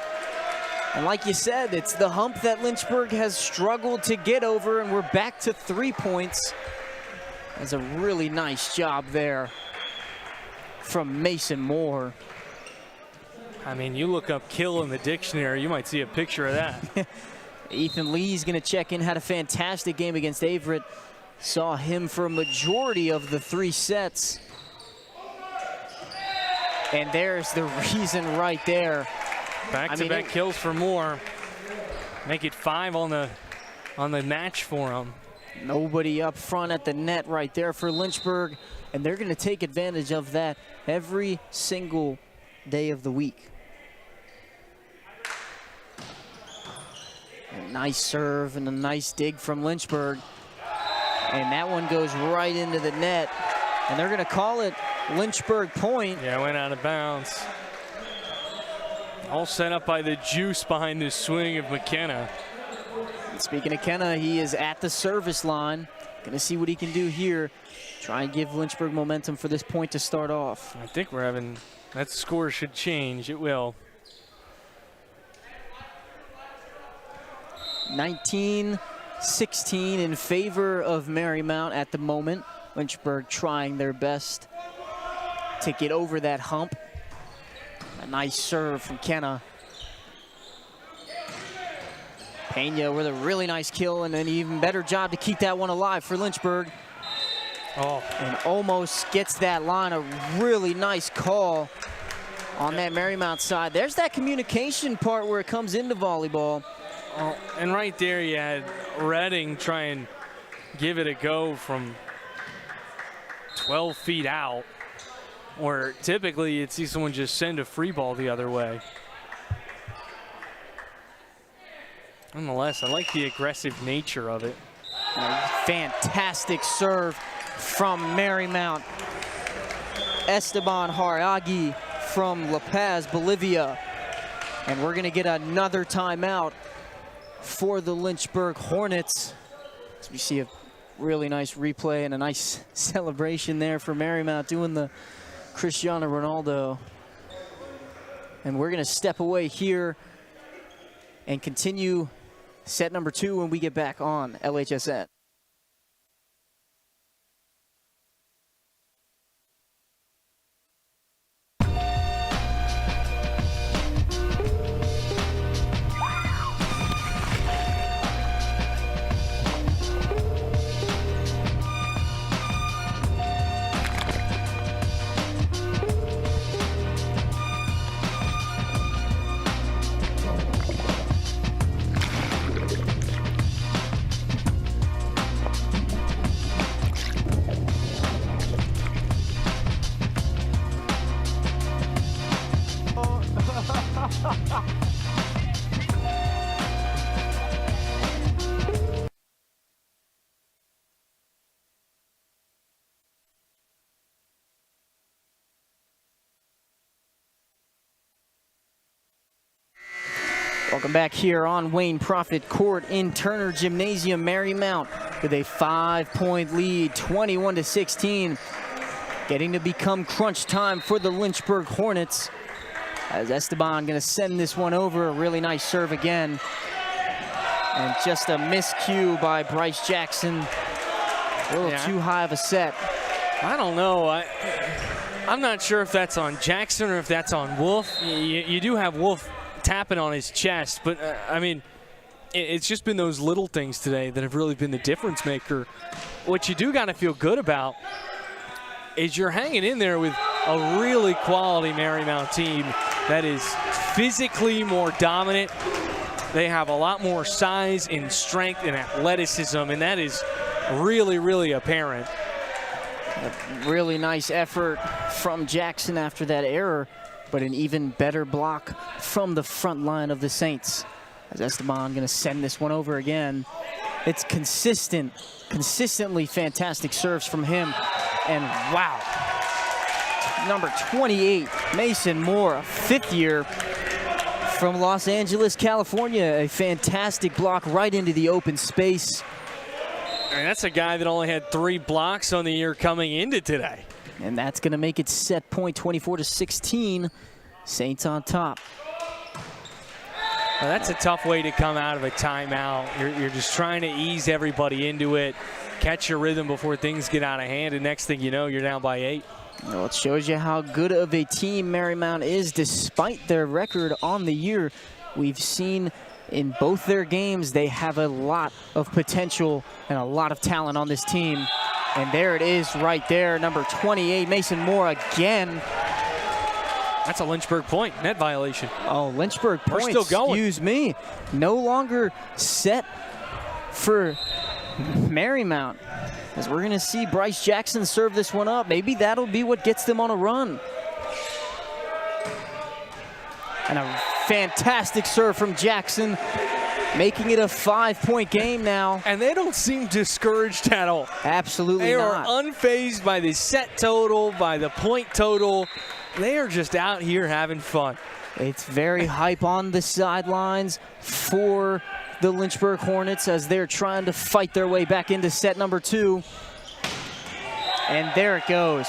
And like you said, it's the hump that Lynchburg has struggled to get over, and we're back to 3 points. That's a really nice job there from Mason Moore. I mean, you look up kill in the dictionary, you might see a picture of that. Ethan Lee's going to check in, had a fantastic game against Averett. Saw him for a majority of the 3 sets. And there's the reason right there. Back-to-back kills for Moore. Make it 5 on on the match for him. Nobody up front at the net right there for Lynchburg, and they're going to take advantage of that every single day of the week. A nice serve and a nice dig from Lynchburg. And that one goes right into the net. And they're going to call it Lynchburg point. Yeah, it went out of bounds. All set up by the juice behind the swing of McKenna. Speaking of Kenna, he is at the service line. Going to see what he can do here. Try and give Lynchburg momentum for this point to start off. I think we're having, that score should change. It will. 19-16 in favor of Marymount at the moment. Lynchburg trying their best to get over that hump. A nice serve from Kenna. Pena with a really nice kill and an even better job to keep that one alive for Lynchburg. Oh. And almost gets that line. A really nice call on that Marymount side. There's that communication part where it comes into volleyball. Oh, and right there you had Redding try and give it a go from 12 feet out, where typically you'd see someone just send a free ball the other way. Nonetheless, I like the aggressive nature of it. Fantastic serve from Marymount. Esteban Haragi from La Paz, Bolivia. And we're gonna get another timeout for the Lynchburg Hornets. So we see a really nice replay and a nice celebration there for Marymount doing the Cristiano Ronaldo. And we're gonna step away here and continue set number 2 when we get back on LHSN. Welcome back here on Wayne Profit Court in Turner Gymnasium. Marymount with a 5-point lead, 21-16. Getting to become crunch time for the Lynchburg Hornets. As Esteban gonna send this one over. A really nice serve again. And just a miscue by Bryce Jackson. A little too high of a set. I don't know. I'm not sure if that's on Jackson or if that's on Wolf. You do have Wolf tapping on his chest, but I mean, it's just been those little things today that have really been the difference maker. What you do got to feel good about is you're hanging in there with a really quality Marymount team that is physically more dominant. They have a lot more size and strength and athleticism, and that is really, really apparent. A really nice effort from Jackson after that error, but an even better block from the front line of the Saints. As Esteban gonna send this one over again. It's consistently fantastic serves from him. And wow, number 28, Mason Moore, a 5th year from Los Angeles, California. A fantastic block right into the open space. And that's a guy that only had 3 blocks on the year coming into today. And that's going to make it set point 24-16. Saints on top. Well, that's a tough way to come out of a timeout. You're just trying to ease everybody into it, catch your rhythm before things get out of hand, and next thing you know, you're down by 8. Well, it shows you how good of a team Marymount is despite their record on the year. We've seen in both their games they have a lot of potential and a lot of talent on this team. And there it is right there, number 28, Mason Moore again. That's a Lynchburg point, net violation. Oh, Lynchburg point, still going. Excuse me. No longer set for Marymount, as we're going to see Bryce Jackson serve this one up. Maybe that'll be what gets them on a run. And a fantastic serve from Jackson, making it a 5-point game now. And they don't seem discouraged at all. Absolutely not. They are unfazed by the set total, by the point total. They are just out here having fun. It's very hype on the sidelines for the Lynchburg Hornets as they're trying to fight their way back into set number 2. And there it goes.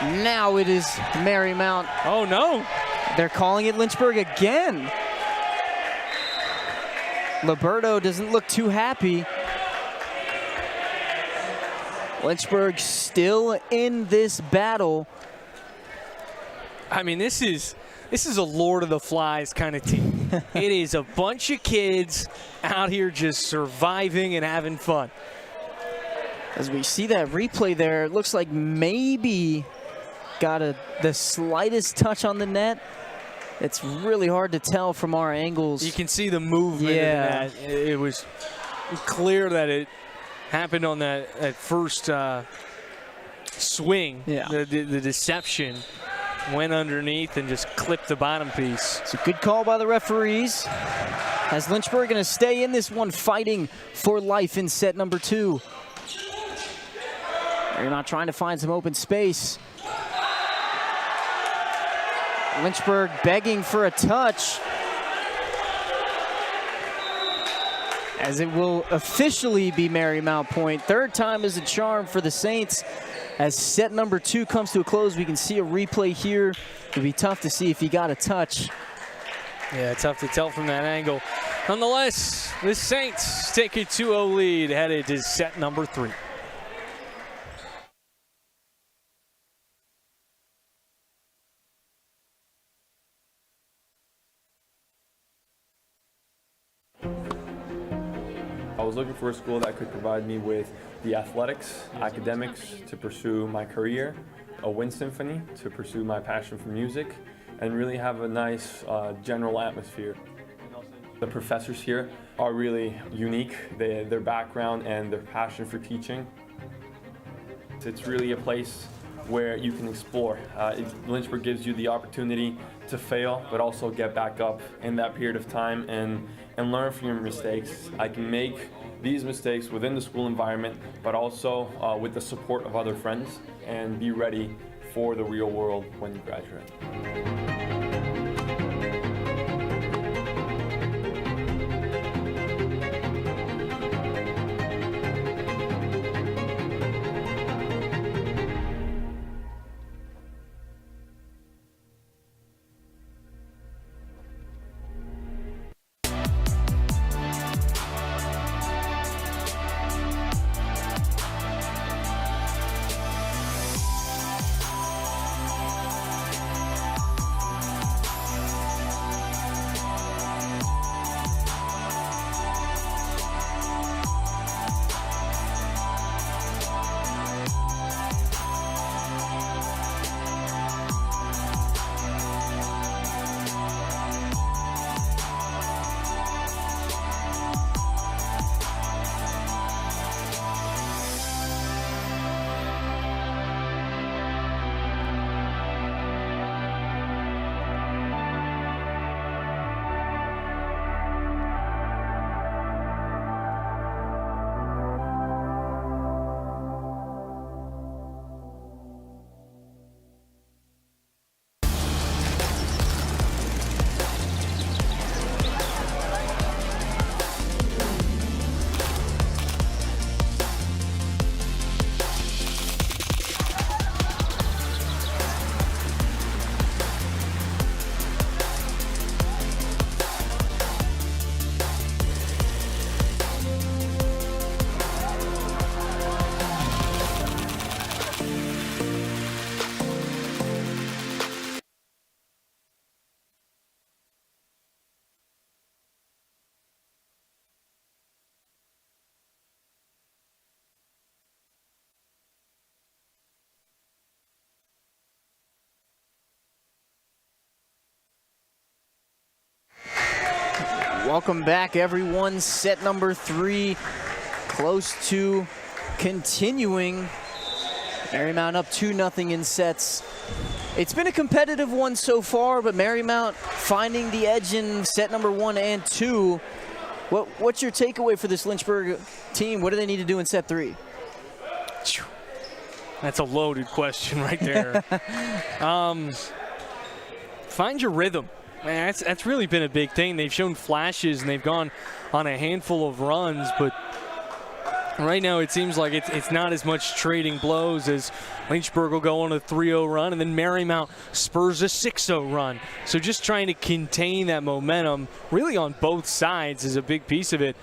Now it is Marymount. Oh, no. They're calling it Lynchburg again. Liberto doesn't look too happy. Lynchburg still in this battle. I mean, this is a Lord of the Flies kind of team. It is a bunch of kids out here just surviving and having fun. As we see that replay there, it looks like maybe got the slightest touch on the net. It's really hard to tell from our angles. You can see the movement. Yeah. In that. It was clear that it happened on that first swing. Yeah. The deception went underneath and just clipped the bottom piece. It's a good call by the referees. As Lynchburg going to stay in this one, fighting for life in set number 2. They're not trying to find some open space. Lynchburg begging for a touch, as it will officially be Marymount point. Third time is a charm for the Saints. As set number 2 comes to a close, we can see a replay here. It'll be tough to see if he got a touch. Yeah, tough to tell from that angle. Nonetheless, the Saints take a 2-0 lead headed to set number 3. I was looking for a school that could provide me with the athletics, academics to pursue my career, a wind symphony to pursue my passion for music, and really have a nice general atmosphere. The professors here are really unique, their background and their passion for teaching. It's really a place where you can explore. Lynchburg gives you the opportunity to fail, but also get back up in that period of time and learn from your mistakes. I can make these mistakes within the school environment, but also with the support of other friends, and be ready for the real world when you graduate. Welcome back, everyone. Set number 3, close to continuing. Marymount up 2-0 in sets. It's been a competitive one so far, but Marymount finding the edge in set number 1 and 2. What's your takeaway for this Lynchburg team? What do they need to do in set 3? That's a loaded question right there. Find your rhythm. Man, that's really been a big thing. They've shown flashes and they've gone on a handful of runs, but right now it seems like it's not as much trading blows as Lynchburg will go on a 3-0 run and then Marymount spurs a 6-0 run. So just trying to contain that momentum really on both sides is a big piece of it.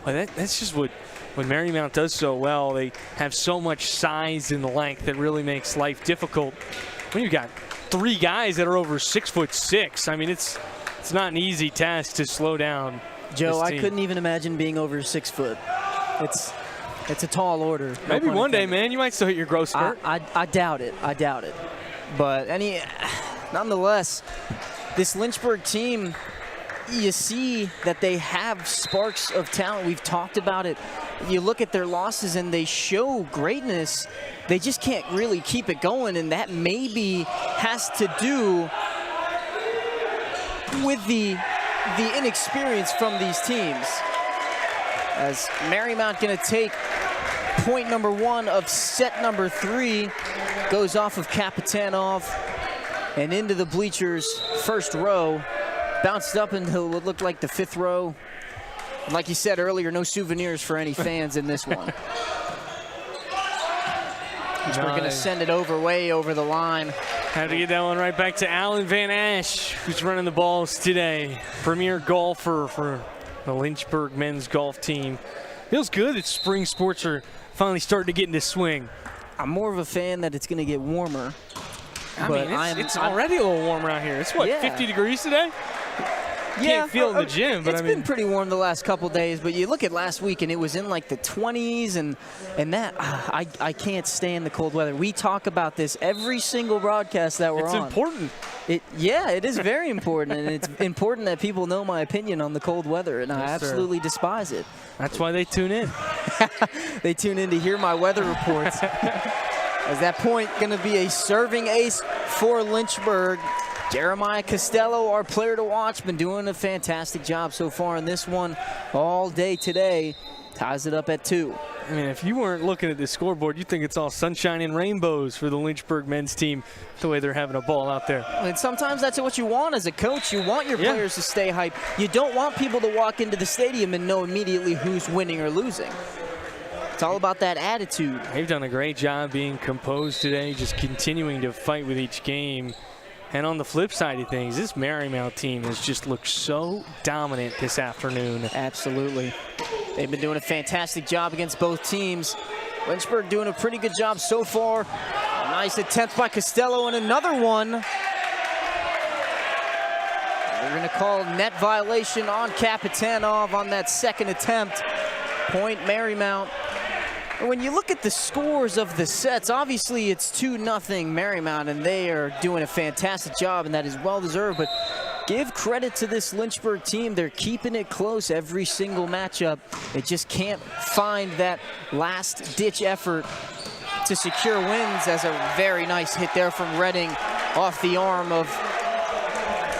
But that's just what Marymount does so well. They have so much size and length that really makes life difficult. When you've got 3 guys that are over 6'6", I mean, it's not an easy task to slow down. Joe, I couldn't even imagine being over 6 foot. It's a tall order. Maybe one day, man, you might still hit your growth spurt. I doubt it. I doubt it. But nonetheless, this Lynchburg team, you see that they have sparks of talent. We've talked about it. You look at their losses and they show greatness. They just can't really keep it going, and that maybe has to do with the inexperience from these teams. As Marymount gonna take point number 1 of set number 3, goes off of Kapitanov and into the bleachers, first row. Bounced up into what looked like the 5th row. And like you said earlier, no souvenirs for any fans in this one. We're going to send it way over the line. Have to get that one right back to Alan Van Ash, who's running the balls today. Premier golfer for the Lynchburg men's golf team. Feels good that spring sports are finally starting to get into swing. I'm more of a fan that it's going to get warmer. I mean, it's already a little warmer out here. It's what, 50 degrees today? Can't feel it in the gym, but it's been pretty warm the last couple days. But you look at last week, and it was in like the 20s, and that I can't stand the cold weather. We talk about this every single broadcast that we're on. It's important. It is very important, and it's important that people know my opinion on the cold weather, and I absolutely despise it. That's why they tune in. They tune in to hear my weather reports. As that point going to be a serving ace for Lynchburg. Jeremiah Costello, our player to watch, been doing a fantastic job so far in this one all day today. Ties it up at 2. I mean, if you weren't looking at the scoreboard, you'd think it's all sunshine and rainbows for the Lynchburg men's team, the way they're having a ball out there. And sometimes that's what you want as a coach. You want your players to stay hyped. You don't want people to walk into the stadium and know immediately who's winning or losing. It's all about that attitude. They've done a great job being composed today, just continuing to fight with each game. And on the flip side of things, this Marymount team has just looked so dominant this afternoon. Absolutely. They've been doing a fantastic job against both teams. Lynchburg doing a pretty good job so far. A nice attempt by Costello and another one. They're going to call net violation on Kapitanov on that second attempt. Point Marymount. And when you look at the scores of the sets, obviously it's 2-0 Marymount, and they are doing a fantastic job, and that is well-deserved. But give credit to this Lynchburg team. They're keeping it close every single matchup. They just can't find that last-ditch effort to secure wins. As a very nice hit there from Redding off the arm of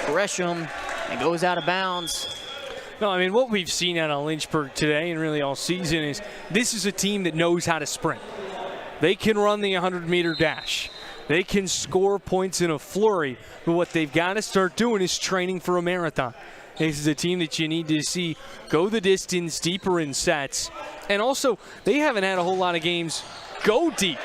Gresham and goes out of bounds. No, I mean, what we've seen out of Lynchburg today and really all season is this is a team that knows how to sprint. They can run the 100-meter dash. They can score points in a flurry, but what they've got to start doing is training for a marathon. This is a team that you need to see go the distance deeper in sets. And also, they haven't had a whole lot of games go deep.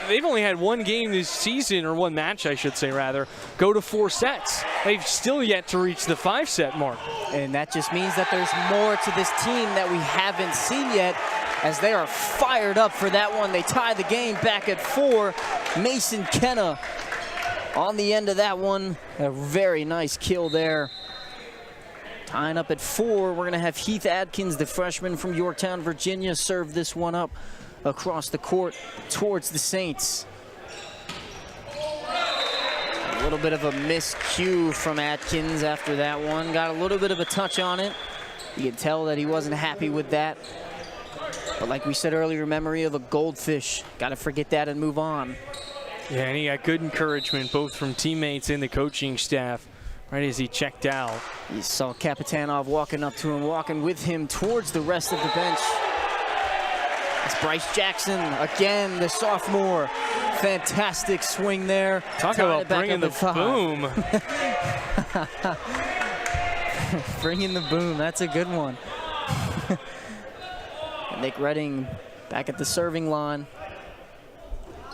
They've only had one game this season, or one match, I should say, rather, go to 4 sets. They've still yet to reach the 5-set mark. And that just means that there's more to this team that we haven't seen yet, as they are fired up for that one. They tie the game back at 4. Mason Kenna on the end of that one. A very nice kill there. Tying up at 4. We're going to have Heath Adkins, the freshman from Yorktown, Virginia, serve this one up across the court towards the Saints. A little bit of a miscue from Atkins after that one. Got a little bit of a touch on it. You can tell that he wasn't happy with that. But like we said earlier, memory of a goldfish. Got to forget that and move on. Yeah, and he got good encouragement both from teammates and the coaching staff right as he checked out. You saw Kapitanov walking up to him, walking with him towards the rest of the bench. It's Bryce Jackson, again, the sophomore. Fantastic swing there. Talk about bringing the boom. Bringing the boom, that's a good one. Nick Redding back at the serving line.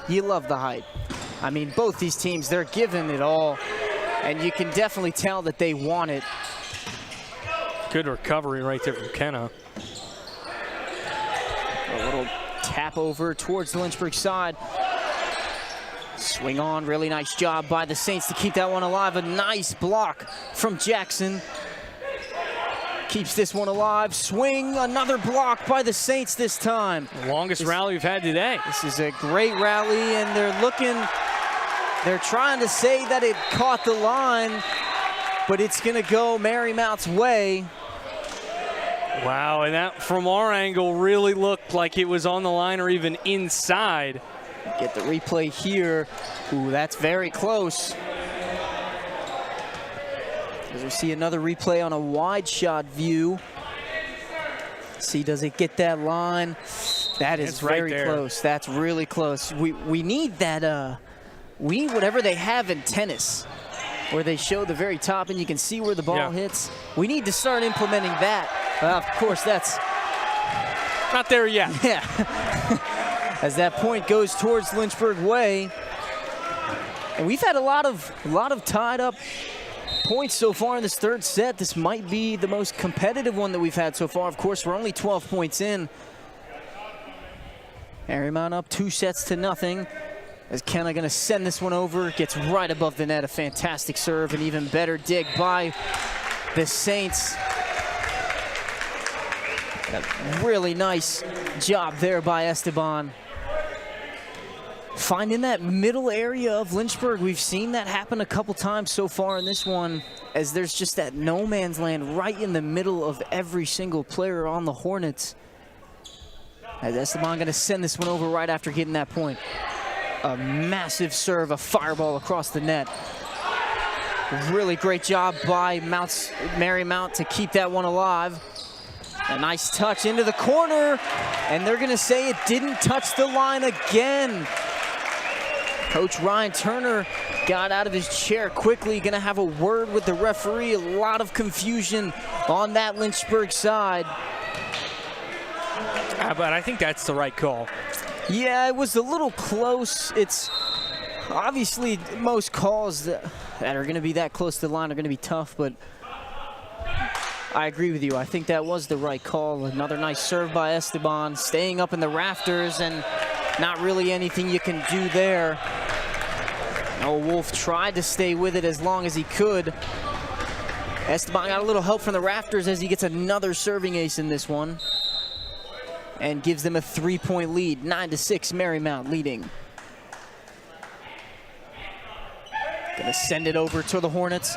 You love the height. I mean, both these teams, they're giving it all, and you can definitely tell that they want it. Good recovery right there from Kenna. A little tap over towards the Lynchburg side. Swing on, really nice job by the Saints to keep that one alive. A nice block from Jackson. Keeps this one alive. Swing, another block by the Saints this time. Longest rally we've had today. This is a great rally, and they're trying to say that it caught the line, but it's gonna go Marymount's way. Wow, and that from our angle really looked like it was on the line or even inside. Get the replay here. Ooh, that's very close. As we see another replay on a wide shot view. See, does it get that line? That is very close. That's really close. We need that, we need whatever they have in tennis, where they show the very top and you can see where the ball hits. We need to start implementing that. Of course, that's not there yet. Yeah. As that point goes towards Lynchburg way. And we've had a lot of tied up points so far in this third set. This might be the most competitive one that we've had so far. Of course, we're only 12 points in. Marymount up 2-0. As Kenna gonna send this one over, gets right above the net. A fantastic serve, an even better dig by the Saints. A really nice job there by Esteban. Finding that middle area of Lynchburg. We've seen that happen a couple times so far in this one, as there's just that no man's land right in the middle of every single player on the Hornets. As Esteban gonna send this one over right after getting that point. A massive serve, a fireball across the net. Really great job by Marymount to keep that one alive. A nice touch into the corner, and they're gonna say it didn't touch the line again. Coach Ryan Turner got out of his chair quickly, gonna have a word with the referee. A lot of confusion on that Lynchburg side. But I think that's the right call. Yeah, it was a little close. It's obviously most calls that are going to be that close to the line are going to be tough, but I agree with you. I think that was the right call. Another nice serve by Esteban, staying up in the rafters, and not really anything you can do there. Noah Wolf tried to stay with it as long as he could. Esteban got a little help from the rafters as he gets another serving ace in this one, and gives them a 3-point lead. 9-6, Marymount leading. Gonna send it over to the Hornets.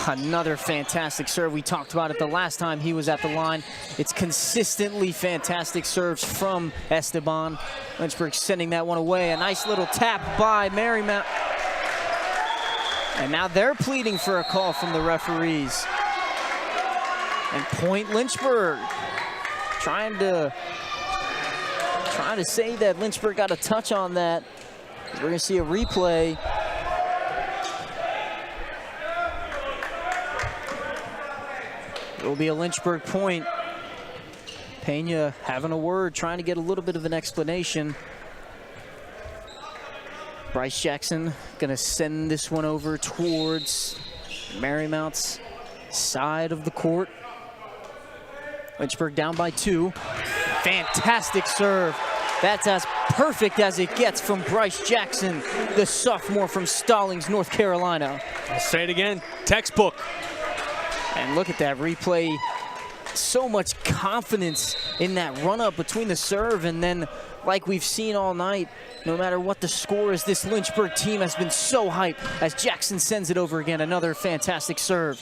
Another fantastic serve. We talked about it the last time he was at the line. It's consistently fantastic serves from Esteban. Lynchburg sending that one away. A nice little tap by Marymount. And now they're pleading for a call from the referees. And point Lynchburg. Trying to say that Lynchburg got a touch on that. We're going to see a replay. It will be a Lynchburg point. Pena having a word, trying to get a little bit of an explanation. Bryce Jackson going to send this one over towards Marymount's side of the court. Lynchburg down by 2. Fantastic serve. That's as perfect as it gets from Bryce Jackson, the sophomore from Stallings, North Carolina. I'll say it again, textbook. And look at that replay. so much confidence in that run-up between the serve, and then like we've seen all night, no matter what the score is, this Lynchburg team has been so hyped as Jackson sends it over again. Another fantastic serve.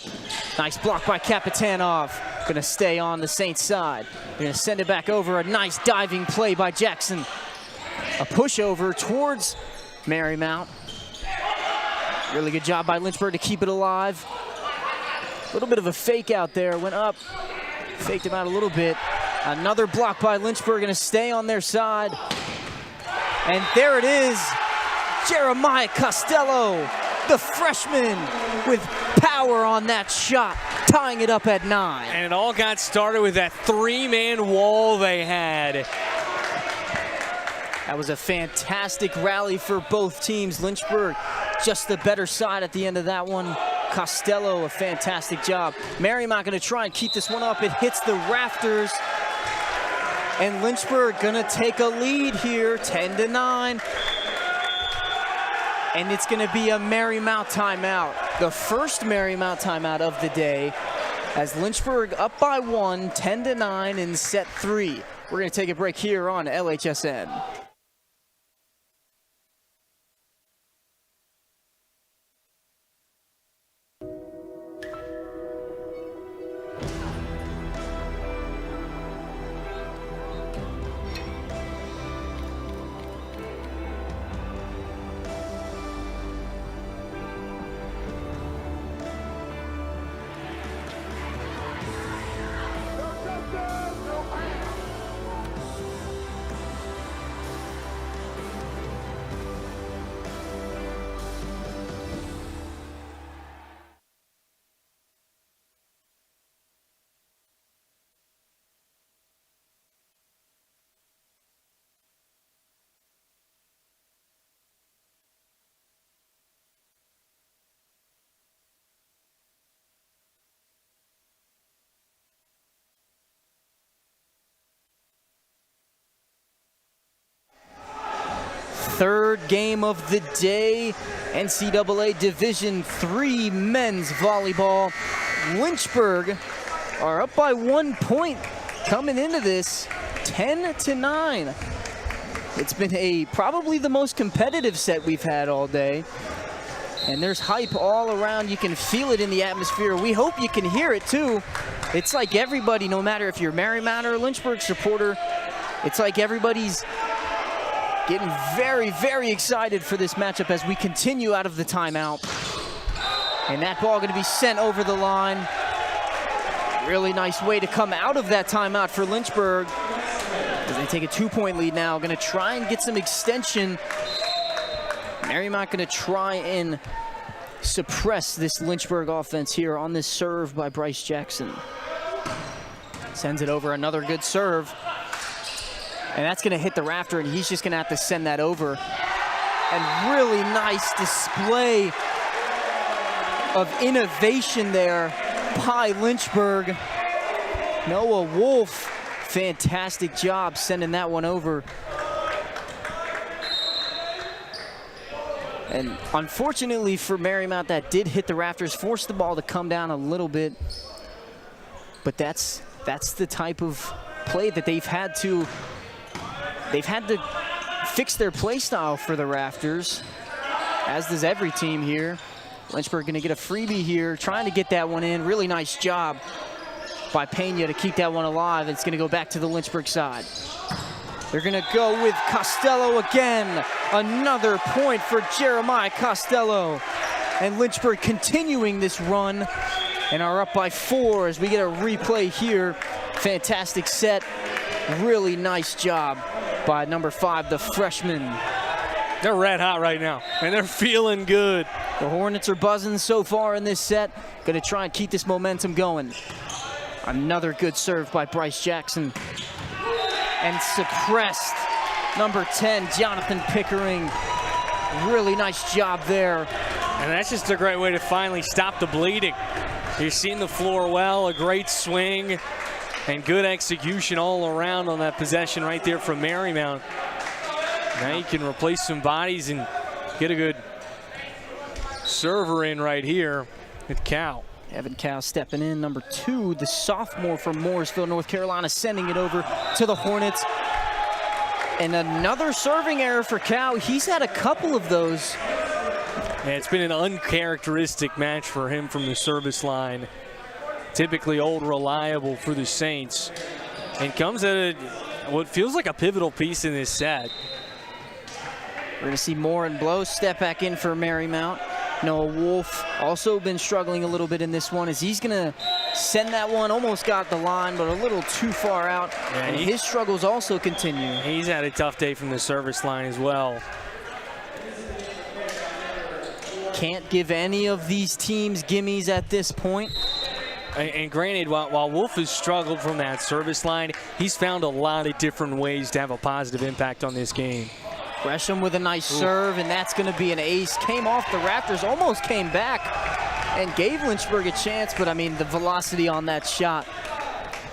Nice block by Kapitanov. Gonna stay on the Saints side. They're gonna send it back over. A nice diving play by Jackson. A pushover towards Marymount. Really good job by Lynchburg to keep it alive. A little bit of a fake out there, went up, faked him out a little bit. Another block by Lynchburg, gonna stay on their side. And there it is, Jeremiah Costello, the freshman, with power on that shot, tying it up at 9. And it all got started with that 3-man wall they had. That was a fantastic rally for both teams. Lynchburg, just the better side at the end of that one. Costello, a fantastic job. Marymount gonna try and keep this one up. It hits the rafters. And Lynchburg gonna take a lead here, 10-9. And it's gonna be a Marymount timeout. The first Marymount timeout of the day, as Lynchburg up by 1, 10-9 in set 3. We're gonna take a break here on LHSN. Third game of the day, NCAA Division III men's volleyball. Lynchburg are up by 1 point coming into this, 10-9. It's been probably the most competitive set we've had all day. And there's hype all around. You can feel it in the atmosphere. We hope you can hear it too. It's like everybody, no matter if you're Marymount or a Lynchburg supporter, it's like everybody's getting very, very excited for this matchup as we continue out of the timeout. And that ball going to be sent over the line. Really nice way to come out of that timeout for Lynchburg, as they take a 2-point lead now. Going to try and get some extension. Marymount going to try and suppress this Lynchburg offense here on this serve by Bryce Jackson. Sends it over, another good serve. And that's gonna hit the rafter, and he's just gonna have to send that over. And really nice display of innovation there by Lynchburg. Noah Wolf, fantastic job sending that one over. And unfortunately for Marymount, that did hit the rafters, forced the ball to come down a little bit. But that's the type of play that they've had to fix their play style for the rafters, as does every team here. Lynchburg gonna get a freebie here, trying to get that one in. Really nice job by Pena to keep that one alive. It's gonna go back to the Lynchburg side. They're gonna go with Costello again. Another point for Jeremiah Costello. And Lynchburg continuing this run and are up by 4 as we get a replay here. Fantastic set, really nice job by number 5, the freshman. They're red hot right now, and they're feeling good. The Hornets are buzzing so far in this set. Gonna try and keep this momentum going. Another good serve by Bryce Jackson. And suppressed, number 10, Jonathan Pickering. Really nice job there. And that's just a great way to finally stop the bleeding. You're seeing the floor well, a great swing, and good execution all around on that possession right there from Marymount. Now you can replace some bodies and get a good server in right here with Cal. Evan Cow stepping in, number 2, the sophomore from Morrisville, North Carolina, sending it over to the Hornets. And another serving error for Cow. He's had a couple of those. Yeah, it's been an uncharacteristic match for him from the service line. Typically old reliable for the Saints. And comes at what feels like a pivotal piece in this set. We're going to see Moore and Blow step back in for Marymount. Noah Wolf also been struggling a little bit in this one as he's going to send that one. Almost got the line, but a little too far out. Yeah, and his struggles also continue. He's had a tough day from the service line as well. Can't give any of these teams gimmies at this point. And granted, while Wolf has struggled from that service line, he's found a lot of different ways to have a positive impact on this game. Gresham with a nice serve, and that's going to be an ace. Came off the Raptors, almost came back and gave Lynchburg a chance, but I mean, the velocity on that shot,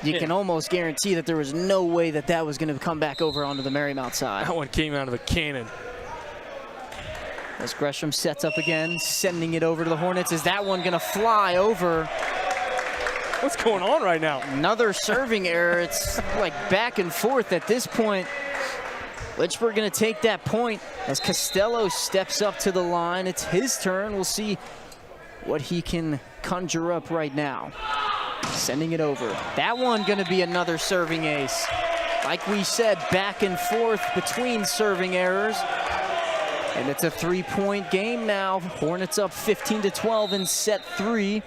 you can almost guarantee that there was no way that that was going to come back over onto the Marymount side. That one came out of a cannon. As Gresham sets up again, sending it over to the Hornets. Is that one going to fly over? What's going on right now? Another serving error. It's like back and forth at this point. Lynchburg going to take that point as Costello steps up to the line. It's his turn. We'll see what he can conjure up right now. Sending it over. That one going to be another serving ace. Like we said, back and forth between serving errors. And it's a 3-point game now. Hornets up 15-12 in set 3.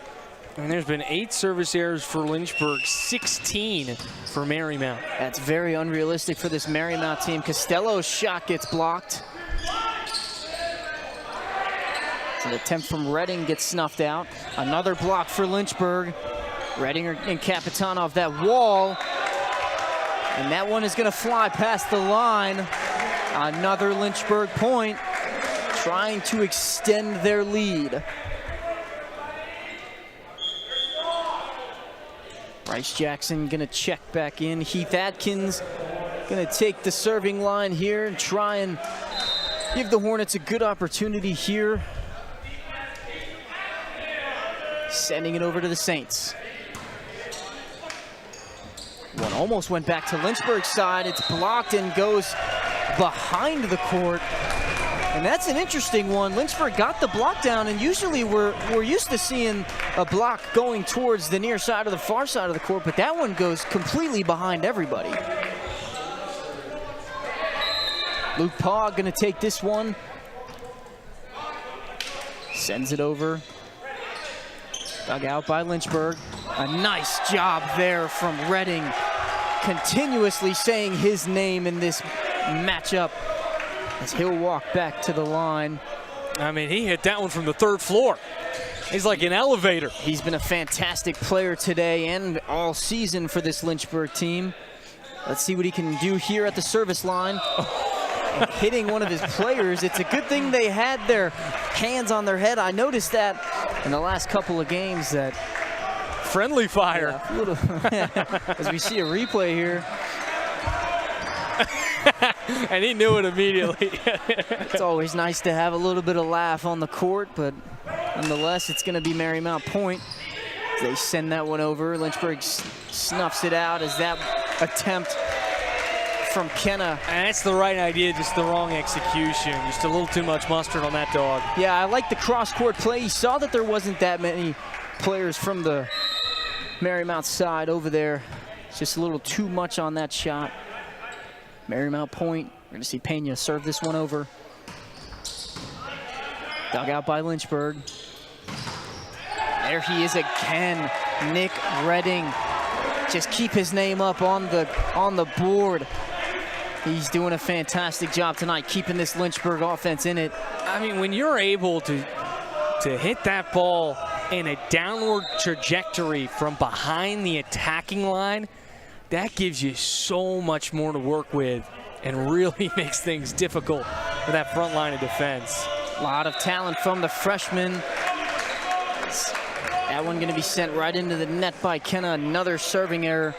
And there's been 8 service errors for Lynchburg, 16 for Marymount. That's very unrealistic for this Marymount team. Costello's shot gets blocked. It's an attempt from Redding gets snuffed out. Another block for Lynchburg. Redding and Kapitanov, that wall. And that one is going to fly past the line. Another Lynchburg point, trying to extend their lead. Bryce Jackson gonna check back in. Heath Atkins gonna take the serving line here and try and give the Hornets a good opportunity here. Sending it over to the Saints. One almost went back to Lynchburg's side. It's blocked and goes behind the court. And that's an interesting one. Lynchburg got the block down, and usually we're used to seeing a block going towards the near side or the far side of the court, but that one goes completely behind everybody. Luke Pogg gonna take this one. Sends it over. Dug out by Lynchburg. A nice job there from Redding, continuously saying his name in this matchup as he'll walk back to the line. I mean, he hit that one from the 3rd floor. He's like an elevator. He's been a fantastic player today and all season for this Lynchburg team. Let's see what he can do here at the service line. And hitting one of his players. It's a good thing they had their hands on their head. I noticed that in the last couple of games that friendly fire. Yeah, as we see a replay here. And he knew it immediately. It's always nice to have a little bit of laugh on the court, but nonetheless, it's going to be Marymount point. They send that one over. Lynchburg snuffs it out as that attempt from Kenna. And that's the right idea, just the wrong execution. Just a little too much mustard on that dog. Yeah, I like the cross-court play. He saw that there wasn't that many players from the Marymount side over there. It's just a little too much on that shot. Marymount point. We're going to see Pena serve this one over. Dug out by Lynchburg. There he is again, Nick Redding. Just keep his name up on the board. He's doing a fantastic job tonight, keeping this Lynchburg offense in it. I mean, when you're able to hit that ball in a downward trajectory from behind the attacking line, that gives you so much more to work with and really makes things difficult for that front line of defense. A lot of talent from the freshman. That one going to be sent right into the net by Kenna. Another serving error.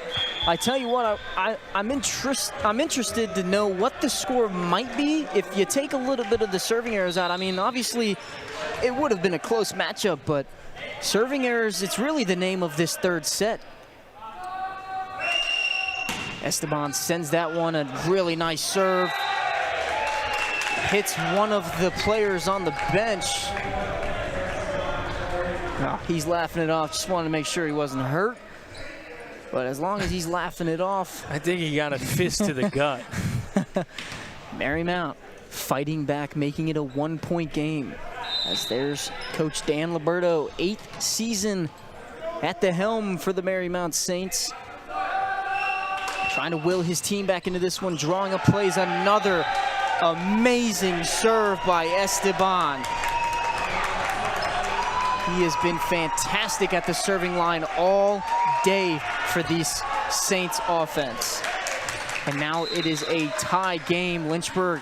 I tell you what, I'm interested to know what the score might be if you take a little bit of the serving errors out. I mean, obviously, it would have been a close matchup, but Serving errors, it's really the name of this third set. Esteban sends that one, a really nice serve. Hits one of the players on the bench. Oh, he's laughing it off. Just wanted to make sure he wasn't hurt. But as long as he's laughing it off. I think he got a fist to the gut. Marymount fighting back, making it a 1-point game. As there's Coach Dan Liberto, 8th season at the helm for the Marymount Saints. Trying to will his team back into this one, drawing up plays. Another amazing serve by Esteban. He has been fantastic at the serving line all day for these Saints offense. And now it is a tie game. Lynchburg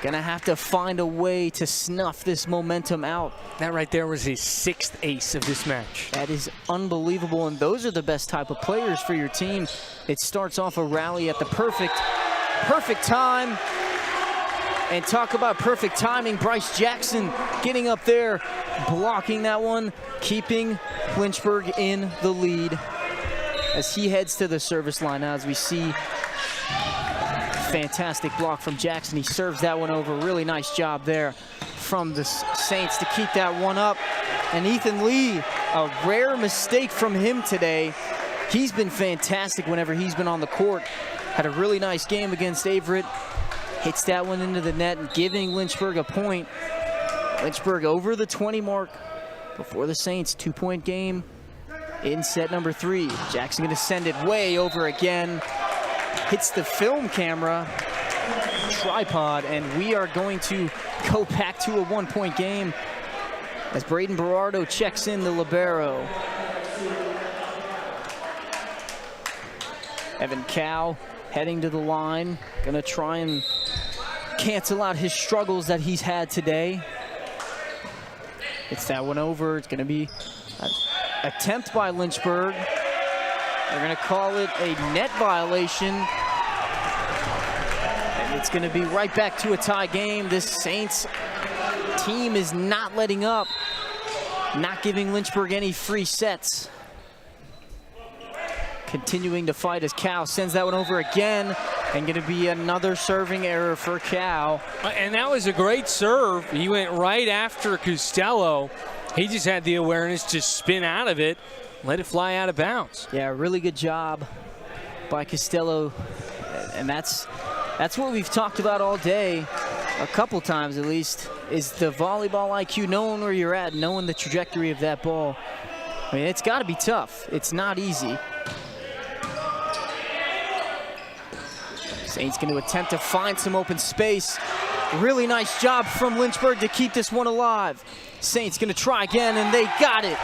gonna have to find a way to snuff this momentum out. That right there was his 6th ace of this match. That is unbelievable, and those are the best type of players for your team. It starts off a rally at the perfect time. And talk about perfect timing. Bryce Jackson getting up there, blocking that one, keeping Lynchburg in the lead as he heads to the service line. Now, as we see, fantastic block from Jackson. He serves that one over. Really nice job there from the Saints to keep that one up. And Ethan Lee, a rare mistake from him today. He's been fantastic whenever he's been on the court. Had a really nice game against Averett. Hits that one into the net and giving Lynchburg a point. Lynchburg over the 20 mark before the Saints. 2-point game in set number 3. Jackson gonna send it way over again. Hits the film camera tripod, and we are going to go back to a 1-point game as Braden Berardo checks in the libero. Evan Cow heading to the line, gonna try and cancel out his struggles that he's had today. It's that one over. It's gonna be an attempt by Lynchburg. They're gonna call it a net violation. And it's gonna be right back to a tie game. This Saints team is not letting up, not giving Lynchburg any free sets. Continuing to fight as Cal sends that one over again, and gonna be another serving error for Cal. And that was a great serve. He went right after Costello. He just had the awareness to spin out of it, let it fly out of bounds. Yeah, really good job by Costello. And that's what we've talked about all day, a couple times at least, is the volleyball IQ, knowing where you're at, knowing the trajectory of that ball. I mean, it's gotta be tough. It's not easy. Saints going to attempt to find some open space. Really nice job from Lynchburg to keep this one alive. Saints going to try again, and they got it.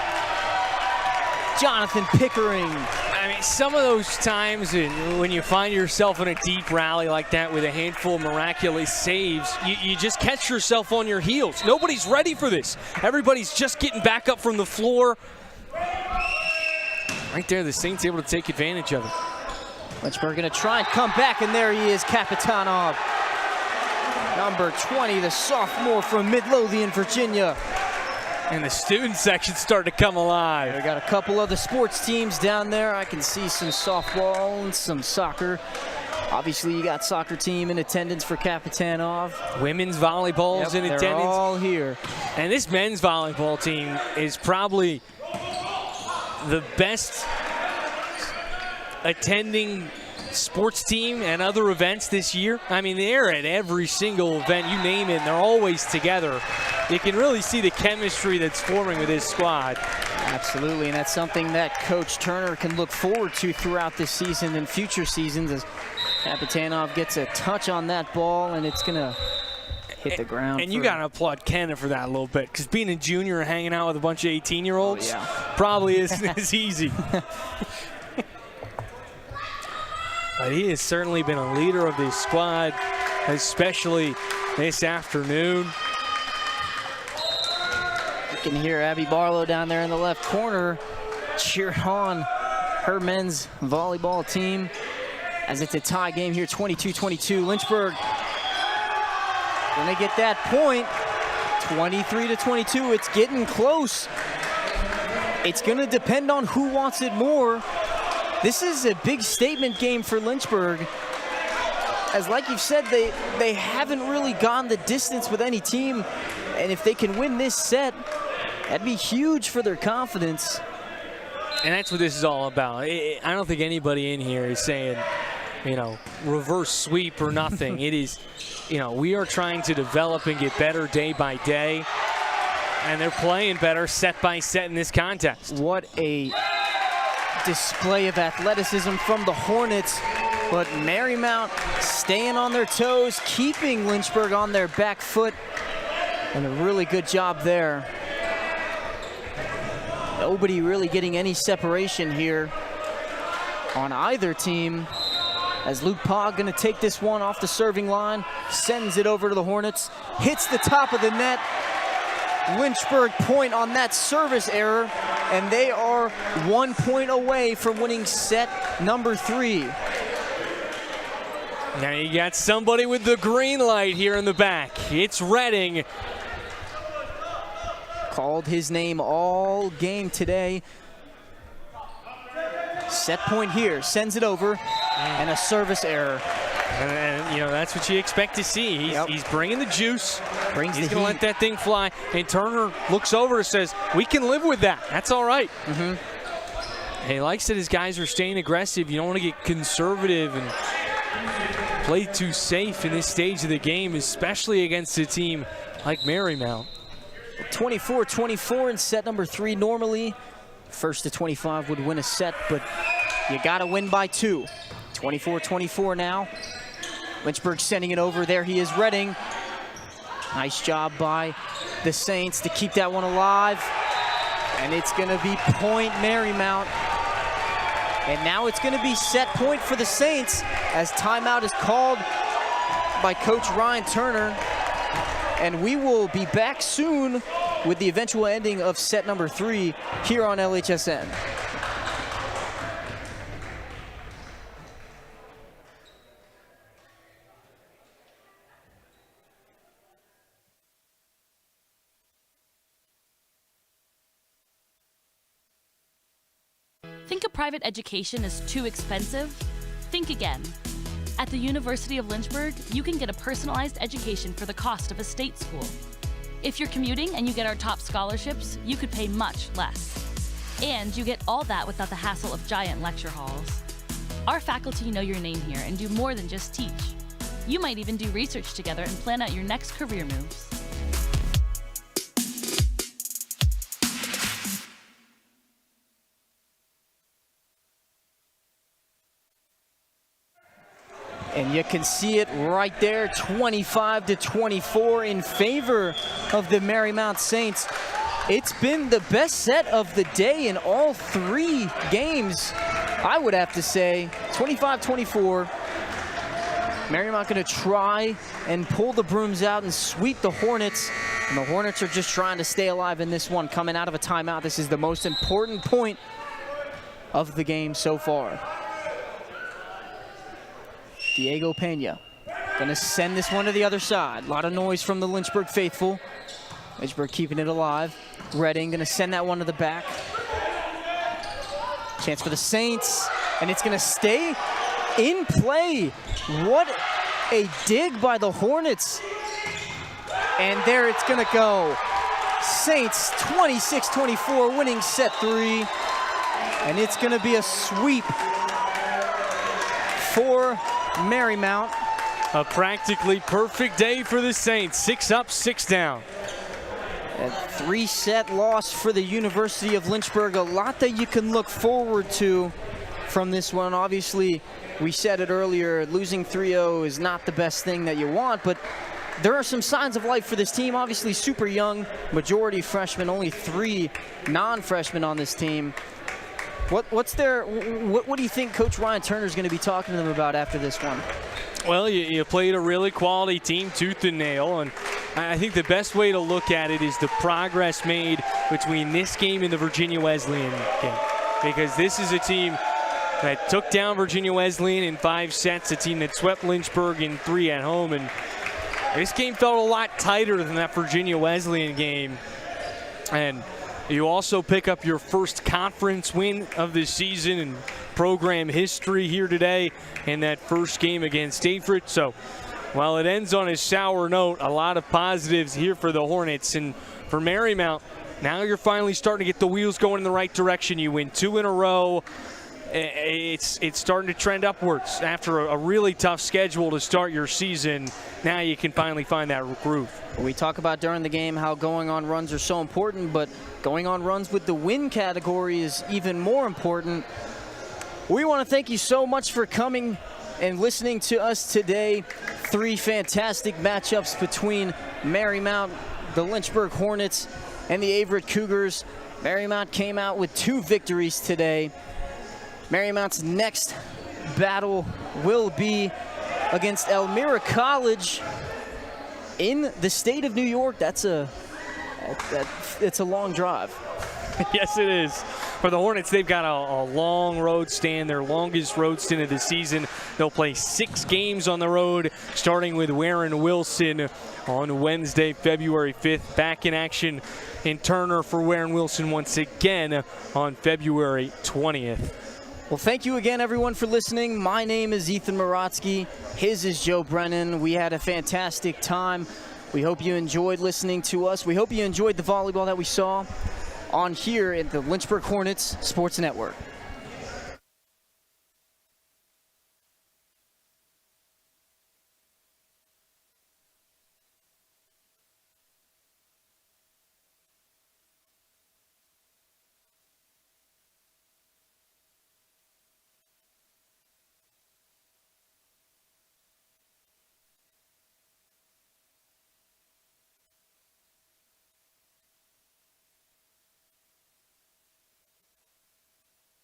Jonathan Pickering. I mean, some of those times when you find yourself in a deep rally like that with a handful of miraculous saves, you just catch yourself on your heels. Nobody's ready for this. Everybody's just getting back up from the floor. Right there, the Saints able to take advantage of it. Lynchburg gonna try and come back, and there he is, Kapitanov. Number 20, the sophomore from Midlothian, Virginia. And the student section starting to come alive. We got a couple of the sports teams down there. I can see some softball and some soccer. Obviously, you got soccer team in attendance for Kapitanov. Women's volleyball's in attendance. They're all here. And this men's volleyball team is probably the best attending sports team and other events this year. I mean, they're at every single event, you name it, and they're always together. You can really see the chemistry that's forming with this squad. Absolutely, and that's something that Coach Turner can look forward to throughout this season and future seasons as Kapitanov gets a touch on that ball, and it's gonna hit the ground. And you gotta applaud Kenna for that a little bit, because being a junior and hanging out with a bunch of 18-year-olds probably isn't as easy. But he has certainly been a leader of this squad, especially this afternoon. You can hear Abby Barlow down there in the left corner cheering on her men's volleyball team as it's a tie game here, 22-22. Lynchburg gonna get that point, 23-22. It's getting close. it's going to depend on who wants it more. This is a big statement game for Lynchburg. As like you've said, they haven't really gone the distance with any team. And if they can win this set, that'd be huge for their confidence. And that's what this is all about. I don't think anybody in here is saying, you know, reverse sweep or nothing. It is, you know, we are trying to develop and get better day by day. And they're playing better set by set in this contest. What a display of athleticism from the Hornets. But Marymount staying on their toes, keeping Lynchburg on their back foot. And a really good job there. Nobody really getting any separation here on either team. As Luke Pogg gonna take this one off the serving line, sends it over to the Hornets, hits the top of the net. Lynchburg point on that service error, and they are 1 point away from winning set number 3. Now you got somebody with the green light here in the back. It's Redding. Called his name all game today. Set point here, sends it over, and a service error. And you know, that's what you expect to see. He's bringing the juice. He's going to let that thing fly. And Turner looks over and says, we can live with that. That's all right. And he likes that his guys are staying aggressive. You don't want to get conservative and play too safe in this stage of the game, especially against a team like Marymount. 24-24 in set number 3. Normally, first to 25 would win a set, but you got to win by 2. 24-24 now. Lynchburg sending it over. There he is, Redding. Nice job by the Saints to keep that one alive. And it's going to be point Marymount. And now it's going to be set point for the Saints as timeout is called by Coach Ryan Turner. And we will be back soon with the eventual ending of set number 3 here on LHSN. Think a private education is too expensive? Think again. At the University of Lynchburg, you can get a personalized education for the cost of a state school. If you're commuting and you get our top scholarships, you could pay much less. And you get all that without the hassle of giant lecture halls. Our faculty know your name here and do more than just teach. You might even do research together and plan out your next career moves. And you can see it right there, 25-24 in favor of the Marymount Saints. It's been the best set of the day in all 3 games, I would have to say. 25-24. Marymount going to try and pull the brooms out and sweep the Hornets. And the Hornets are just trying to stay alive in this one, coming out of a timeout. This is the most important point of the game so far. Diego Pena gonna send this one to the other side. A lot of noise from the Lynchburg faithful. Lynchburg keeping it alive. Redding gonna send that one to the back. Chance for the Saints, and it's gonna stay in play. What a dig by the Hornets. And there it's gonna go. Saints 26-24 winning set 3. And it's gonna be a sweep for Marymount. A practically perfect day for the Saints. 6 up, 6 down. A 3-set loss for the University of Lynchburg. A lot that you can look forward to from this one. Obviously, we said it earlier, losing 3-0 is not the best thing that you want, but there are some signs of life for this team. Obviously, super young, majority freshmen, only 3 non-freshmen on this team. What do you think Coach Ryan Turner is going to be talking to them about after this one? Well, you played a really quality team, tooth and nail, and I think the best way to look at it is the progress made between this game and the Virginia Wesleyan game. Because this is a team that took down Virginia Wesleyan in 5 sets, a team that swept Lynchburg in 3 at home, and this game felt a lot tighter than that Virginia Wesleyan game. And You also pick up your first conference win of the season in program history here today in that first game against Stavrid. So while it ends on a sour note, a lot of positives here for the Hornets. And for Marymount, now you're finally starting to get the wheels going in the right direction. You win 2 in a row. It's starting to trend upwards after a really tough schedule to start your season. Now you can finally find that groove. We talk about during the game how going on runs are so important, but going on runs with the win category is even more important. We want to thank you so much for coming and listening to us today. 3 fantastic matchups between Marymount, the Lynchburg Hornets, and the Averett Cougars. Marymount came out with 2 victories today. Marymount's next battle will be against Elmira College in the state of New York. It's a long drive. Yes, it is. For the Hornets, they've got a long road stand, their longest road stint of the season. They'll play 6 games on the road, starting with Warren Wilson on Wednesday, February 5th. Back in action in Turner for Warren Wilson once again on February 20th. Well, thank you again, everyone, for listening. My name is Ethan Morotsky. His is Joe Brennan. We had a fantastic time. We hope you enjoyed listening to us. We hope you enjoyed the volleyball that we saw on here at the Lynchburg Hornets Sports Network.